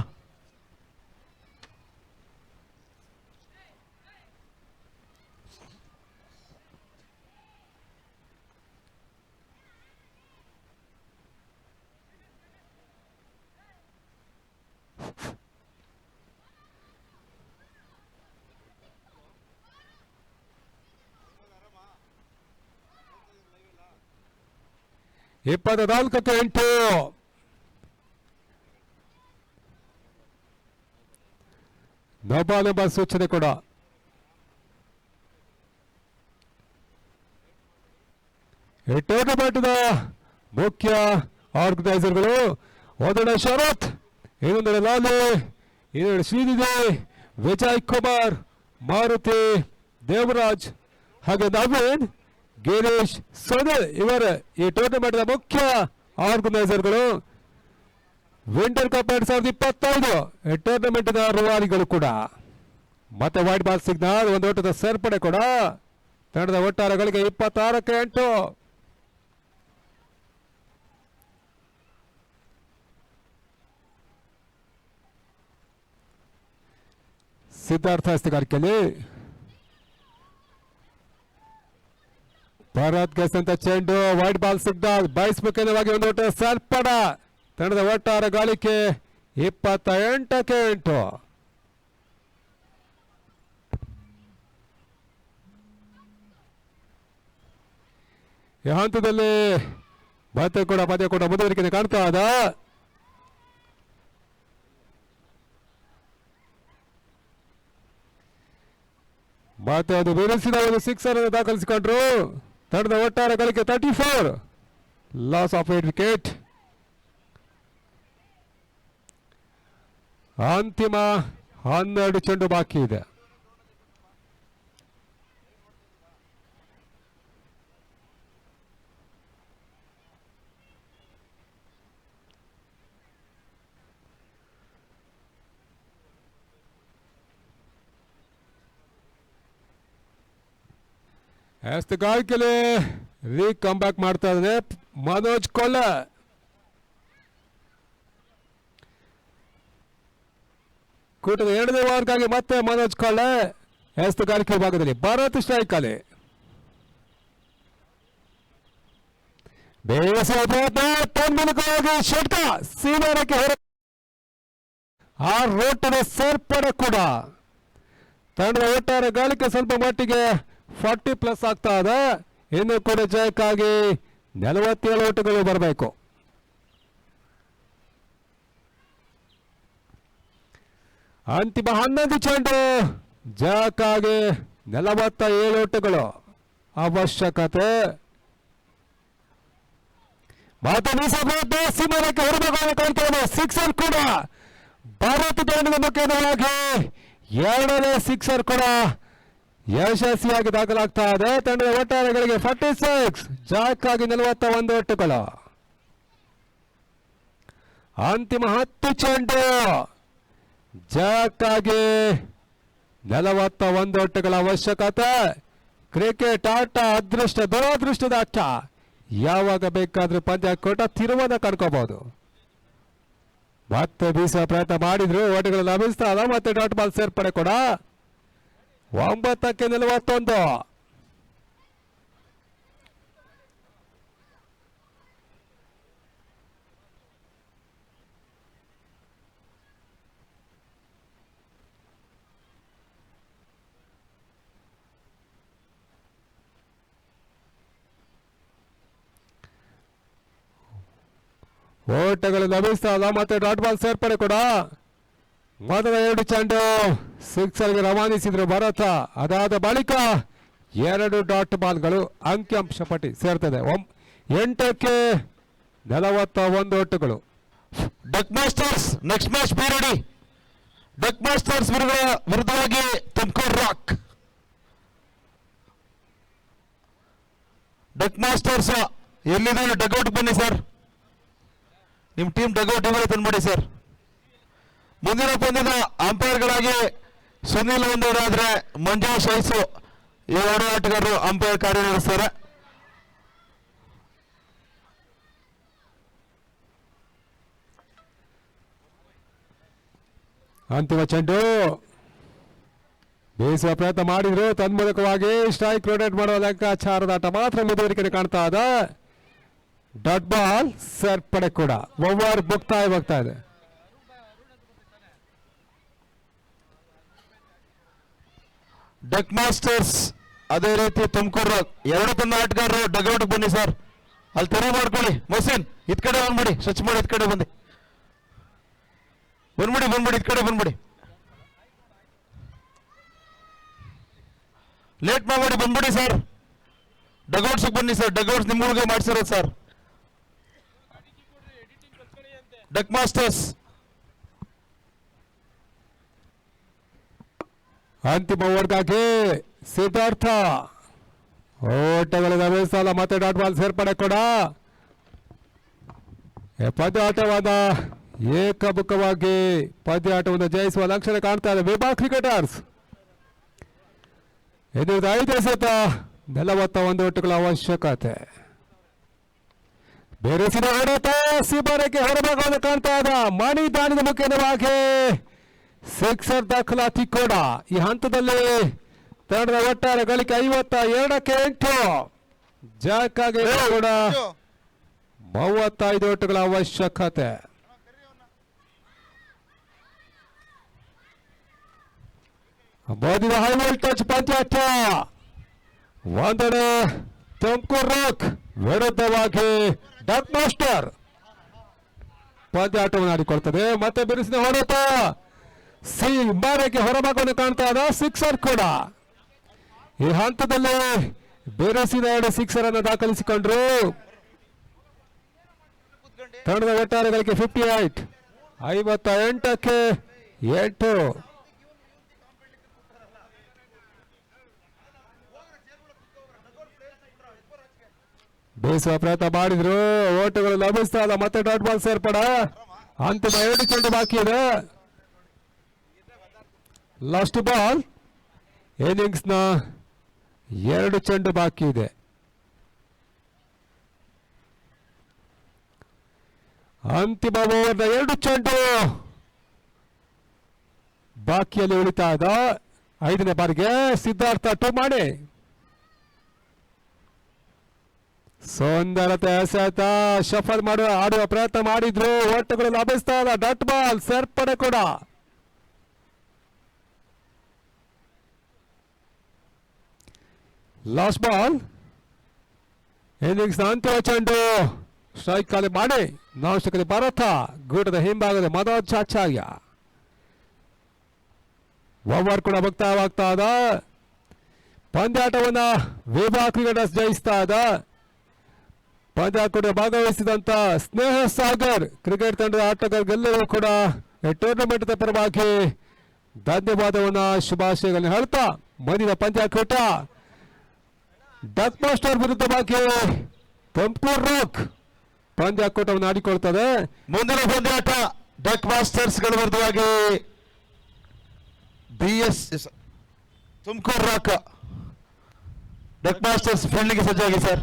ಇಪ್ಪತ್ತ 24ಕ್ಕೆ 8. ನೋಬಾಲ್ ಎಂಬ ಸೂಚನೆ ಕೂಡ ಈ ಟೂರ್ನಮೆಂಟ್ನ ಮುಖ್ಯ ಆರ್ಗನೈಸರ್ಗಳು ಒಂದೆಡೆ ಶರತ್, ಇನ್ನೊಂದೆಡೆ ಲಾಲಿ, ಇನ್ನೊಂದೆಡೆ ಶ್ರೀನಿಧಿ, ವಿಜಯ್ ಕುಮಾರ್, ಮಾರುತಿ, ದೇವರಾಜ್ ಹಾಗೆ ನವೀನ್, ಗಿರೀಶ್, ಸುನಿಲ್ ಇವರ ಈ ಟೂರ್ನಮೆಂಟ್ನ ಮುಖ್ಯ ಆರ್ಗನೈಸರ್ಗಳು. ವಿಂಟರ್ ಕಪ್ 2025 ಈ ಟೂರ್ನಮೆಂಟ್ನ ರೂವಾರಿಗಳು ಕೂಡ. ಮತ್ತೆ ವೈಟ್ ಬಾಲ್ ಸಿಗ್ನಲ್, ಒಂದು ಓಟದ ಸೇರ್ಪಡೆ ಕೂಡ. ತಂಡದ ಒಟ್ಟಾರೆ ಗಳಿಗೆ 26ಕ್ಕೆ 8. ಸಿದ್ಧಾರ್ಥ ಹಸ್ತಗಾರಿಕೆಯಲ್ಲಿ ಭಾರತ್ ಗೆಸಂತ ಚೆಂಡು, ವೈಟ್ ಬಾಲ್ ಸಿಗ್ನಲ್, ಬಯಸ್ಬೇಕೇನವಾಗಿ ಒಂದು ಓಟ ಸೇರ್ಪಡೆ. ತಂಡದ ಒಟ್ಟಾರೆ ಗಳಿಕೆ 28ಕ್ಕೆ 8. ಈ ಹಂತದಲ್ಲಿ ಮತ್ತೆ ಕೂಡ ಪದ್ಯ ಕೂಡ ಮುಂದುವರಿಕೆ ಕಾಣ್ತಾ ಇದ್ದ. ಮತ್ತೆ ಅದು ವಿರಿಸಿದ ಒಂದು 6 ಅನ್ನು ದಾಖಲಿಸಿಕೊಂಡ್ರು. ತಂಡದ ಒಟ್ಟಾರೆ ಗಳಿಕೆ 34, ಲಾಸ್ ಆಫ್ 8 ವಿಕೆಟ್. ಅಂತಿಮ 12 ಚೆಂಡು ಬಾಕಿ ಇದೆ. ಗಾಯಕಲೆ ಕಮ್ ಬ್ಯಾಕ್ ಮಾಡ್ತಾ ಇದ್ದಾನೆ ಮನೋಜ್ ಕೊಲ್ಲ. ಕೂಟದ 2ನೇ ಓವರ್ಗಾಗಿ ಮತ್ತೆ ಮನೋಜ್ ಕೊಲ್ಲ ಗಾಯಕ ಭಾಗದಲ್ಲಿ. ಭಾರತ್ ಸ್ಟ್ರೈಕ್ ಅಲ್ಲಿ ಷಟ್ಕ ಸೀಮಾನಕ್ಕೆ ಆ ರೋಟಿನ ಸೇರ್ಪಡೆ ಕೂಡ. ತಂಡದ ಒಟ್ಟಾರೆ ಗಳಿಕೆ ಸ್ವಲ್ಪ ಮಟ್ಟಿಗೆ 40+ ಆಗ್ತಾ ಇದೆ. ಇನ್ನು ಕೂಡ ಜಯಕ್ಕಾಗಿ 47 ಓಟಗಳು ಬರಬೇಕು. ಅಂತಿಮ 11 ಚೆಂಡು, ಜಯಕ್ಕಾಗಿ 47 ಓಟಗಳು ಅವಶ್ಯಕತೆ. ಸೀಮಾನಕ್ಕೆ ಹೊರಬೇಕು. ಸಿಕ್ಸರ್ ಕೂಡ ಭಾರತ ತಂಡದ ಮುಖ್ಯವಾಗಿ 2ನೇ ಸಿಕ್ಸರ್ ಕೂಡ ಯಶಸ್ವಿಯಾಗಿ ದಾಖಲಾಗ್ತಾ ಇದೆ. ತಂಡದ ಒಟ್ಟಾರೆಗಳಿಗೆ 46, ಜಾಕ್ಕಾಗಿ 41 ಓಟಗಳು. ಅಂತಿಮ 10 ಚೆಂಡು, ಜಾಕ್ಕಾಗಿ 41 ಓಟಗಳ ಅವಶ್ಯಕತೆ. ಕ್ರಿಕೆಟ್ ಆಟ ಅದೃಷ್ಟ ದುರಾದೃಷ್ಟದ ಆಟ. ಯಾವಾಗ ಬೇಕಾದ್ರೂ ಪಂದ್ಯ ಕೊಟ್ಟ ತಿರುವನ್ನ ಕರ್ಕೋಬಹುದು. ಮತ್ತೆ ಬೀಸುವ ಪ್ರಯತ್ನ ಮಾಡಿದ್ರು, ಓಟಗಳು ಲಭಿಸ್ತಾ ಇಲ್ಲ. ಮತ್ತೆ ಡಾಟ್ ಬಾಲ್ ಸೇರ್ಪಡೆ ಕೂಡ. 9ಕ್ಕೆ 41. ಓಟಗಳು ಲಭಿಸ್ತಾ ಇಲ್ಲ. ಮತ್ತೆ ಡಾಟ್ ಬಾಲ್ ಸೇರ್ಪಡೆ ಕೂಡ. ಮೊದಲ 2 ಚೆಂಡು ಸಿಕ್ಸರ್ಗೆ ರವಾನಿಸಿದ್ರು ಭಾರತ. ಅದಾದ ಬಳಿಕ 2 ಡಾಟ್ ಬಾಲ್ಗಳು ಅಂಕಿಅಂಶ ಪಟ್ಟಿ ಸೇರ್ತದೆ. 8ಕ್ಕೆ 41 ಓಟಗಳು. Duck Masters next match be ready. Duck Masters ವಿರುದ್ಧವಾಗಿ ತುಮಕೂರು ರಾಕ್. ಡಕ್ ಮಾಸ್ಟರ್ಸ್ ಎಲ್ಲಿದೆ? ಡಗ್ಔಟ್ ಬನ್ನಿ ಸರ್. ನಿಮ್ಮ ಟೀಮ್ ಡಗ್ಔಟ್ ಇವರೇ ತಂದ್ಬಿಡಿ ಸರ್. ಮುಂದಿನ ಪಂದ್ಯದ ಅಂಪೈರ್ಗಳಾಗಿ ಸುನಿಲ್ ಒಂದೂರಾದ್ರೆ ಮಂಜುನಾಥ್ ಶೈಸು ಈ 2 ಆಟಗಾರರು ಅಂಪೈರ್ ಕಾರ್ಯನಿರ್ವಹಿಸ್ತಾರೆ. ಅಂತಿಮ ಚೆಂಡು ಬೇಯಿಸುವ ಪ್ರಯತ್ನ ಮಾಡಿದ್ರು. ತನ್ಮೂಲಕವಾಗಿ ಸ್ಟ್ರೈಕ್ ರೊಟೇಟ್ ಮಾಡುವ ಲೆಕ್ಕಾಚಾರದ ಆಟ ಮಾತ್ರ ಮುಂದುವರಿಕೆ ಕಾಣ್ತಾ ಇದೆ. ಡಾಟ್ ಬಾಲ್ ಸೇರ್ಪಡೆ ಕೂಡ. ಓವರ್ ಮುಕ್ತಾಯವಾಗ್ತಾ ಇದೆ. ಡಕ್ ಮಾಸ್ಟರ್ಸ್ ಅದೇ ರೀತಿ ತುಮಕೂರು 2 ತಂಡ ಆಟಗಾರರು ಡಗ್ಔಟ್ ಬನ್ನಿ ಸರ್. ಅಲ್ಲಿ ತೆರವು ಮಾಡ್ಕೊಳ್ಳಿ. ಮೊಹಸಿನ್ ಇದ್ ಕಡೆ ಬಂದ್ಬಿಡಿ. ಸ್ವಚ್ಛ ಮಾಡಿ ಇದ್ ಕಡೆ ಬಂದ್ಬಿಡಿ ಇದ್ ಕಡೆ ಬಂದ್ಬಿಡಿ. ಲೇಟ್ ಮಾಡಬೇಡಿ, ಬಂದ್ಬಿಡಿ ಸರ್. ಡಗೌಟ್ಸ್ ಬನ್ನಿ ಸರ್, ಡಗೌಟ್ಸ್ ನಿಮ್ಮೂರಿಗೆ ಮಾಡಿಸಿರೋದು ಸರ್. ಡಕ್ ಮಾಸ್ಟರ್ಸ್ ಅಂತಿಮ ಓವರ್ಗಾಗಿ ಸಿದ್ಧಾರ್ಥ ಓಟಗಳ ಗಮನಿಸಲ್ಲ, ಮತ್ತೆ ಡಾಟ್ ಬಾಲ್ ಸೇರ್ಪಡೆ ಕೂಡ. ಪಂದ್ಯಾಟವಾದ ಏಕಮುಖವಾಗಿ ಪಂದ್ಯಾಟವನ್ನು ಜಯಿಸುವ ಲಕ್ಷಣ ಕಾಣ್ತಾ ಇದೆ ವಿಭಾ ಕ್ರಿಕೆಟರ್ಸ್. ಇದು 5 ಎಸೆತ 41 ಓಟಗಳ ಅವಶ್ಯಕತೆ. ಬೆರೆಸಿದ ಹೊಡೆತ ಸಿಬ್ಬಾರಕ್ಕೆ ಹೊರಭಾಗವನ್ನು ಕಾಣ್ತಾ ಇದ್ದ ಮಣಿ ದಾಳಿದ ಮುಖ್ಯವಾಗಿ ಸಿಕ್ಸರ್ ದಾಖಲಾತಿ ಕೂಡ. ಈ ಹಂತದಲ್ಲಿ ತಂಡದ ಒಟ್ಟಾರೆ ಗಳಿಕೆ 52ಕ್ಕೆ 8. ಜಾಕಾಗೆ ಕೂಡ 35 ಓಟಗಳ ಅವಶ್ಯಕತೆ. ಮೋದಿನ ಹೈ ವೋಲ್ಟೇಜ್ ಪಂದ್ಯಾಟ. ಒಂದೆಡೆ ತುಮಕೂರು ರಾಕ್ ವಿರುದ್ಧವಾಗಿ ಡಕ್ ಮಾಸ್ಟರ್ ಪಂದ್ಯಾಟವನ್ನು ಆಡಿಕೊಳ್ತದೆ. ಮತ್ತೆ ಬಿರುಸಿನ ಹೊಡೆತ ಬಾರಿಗೆ ಹೊರಭಾಗವನ್ನು ಕಾಣ್ತಾ ಇದ್ದ ಸಿಕ್ಸರ್ ಕೂಡ. ಈ ಹಂತದಲ್ಲಿ ಬಿರುಸಿನ 2 ಸಿಕ್ಸರ್ ಅನ್ನು ದಾಖಲಿಸಿಕೊಂಡ್ರು. ತಂಡದ ಒಟ್ಟಾರೆ ಗಳಿಕೆ 58 58ಕ್ಕೆ 8. ಬೇಸುವ ಪ್ರಯತ್ನ ಮಾಡಿದ್ರು, ಓಟಗಳು ಲಭಿಸ್ತಾ ಇಲ್ಲ. ಮತ್ತೆ ಡಾಟ್ ಬಾಲ್ ಸೇರ್ಪಡ. ಅಂತಿಮ 2 ಚೆಂಡು ಬಾಕಿ ಇದೆ. ಲಾಸ್ಟ್ ಬಾಲ್ ಇನ್ನಿಂಗ್ಸ್ ನ 2 ಚೆಂಡು ಬಾಕಿ ಇದೆ. ಅಂತಿಮ ಓವರ್ನ 2 ಚೆಂಡು ಬಾಕಿಯಲ್ಲಿ ಉಳಿತಾ ಇದ್ದ 5ನೇ ಬಾರಿಗೆ ಸಿದ್ಧಾರ್ಥ ಟೂ ಮಾಡಿ ಸುಂದರತೆ ಎಸೆತ ಶಫಲ್ ಆಡುವ ಪ್ರಯತ್ನ ಮಾಡಿದ್ರು. ಓಟಗಳು ಲಭಿಸ್ತಾ ಇಲ್ಲ. ಡಾಟ್ ಬಾಲ್ ಸೇರ್ಪಡೆ ಕೂಡ. ಲಾಸ್ಟ್ ಬಾಲ್ ಇನ್ನಿಂಗ್ಸ್ ಅಂತಿಮ ಚೆಂಡು ಸ್ಟ್ರೈಕ್ ಖಾಲಿ ಮಾಡಿ ನಾವಶ್ಯಕತೆ ಭಾರತ ಗೂಟದ ಹಿಂಭಾಗದ ಮನೋಜ್ ಆಚಾರ್ಯ. ಓವರ್ ಕೂಡ ಮುಕ್ತಾಯವಾಗ್ತಾ ಇದ್ದ. ಪಂದ್ಯಾಟವನ್ನ ವಿಭಾ ಕ್ರಿಕೆಟರ್ಸ್ ಜಯಿಸ್ತಾ ಇದ್ದ. ಪಂದ್ಯಾಟ ಭಾಗವಹಿಸಿದಂತ ಸ್ನೇಹ ಸಾಗರ್ ಕ್ರಿಕೆಟ್ ತಂಡದ ಆಟಗಾರರಿಗೆಲ್ಲರೂ ಕೂಡ ಟೂರ್ನಮೆಂಟ್ ಪರವಾಗಿ ಧನ್ಯವಾದವನ್ನ ಶುಭಾಶಯಗಳನ್ನು ಹೇಳ್ತಾ ಮುಂದಿನ ಪಂದ್ಯಾಟ ಡಕ್ ಮಾಸ್ಟರ್ ವಿರುದ್ಧವಾಗಿ ತುಮಕೂರು ರಾಕ್ ಪಂದ್ಯಾಟವನ್ನು ಆಡಿಕೊಳ್ತದೆ. ಮುಂದಿನ ಪಂದ್ಯಾಟ ಡಕ್ ಮಾಸ್ಟರ್ಸ್ ಗಳ ವಿರುದ್ಧವಾಗಿ Tumakuru Rock. Duck Masters fielding ಸಜ್ಜಾಗಿ ಸರ್.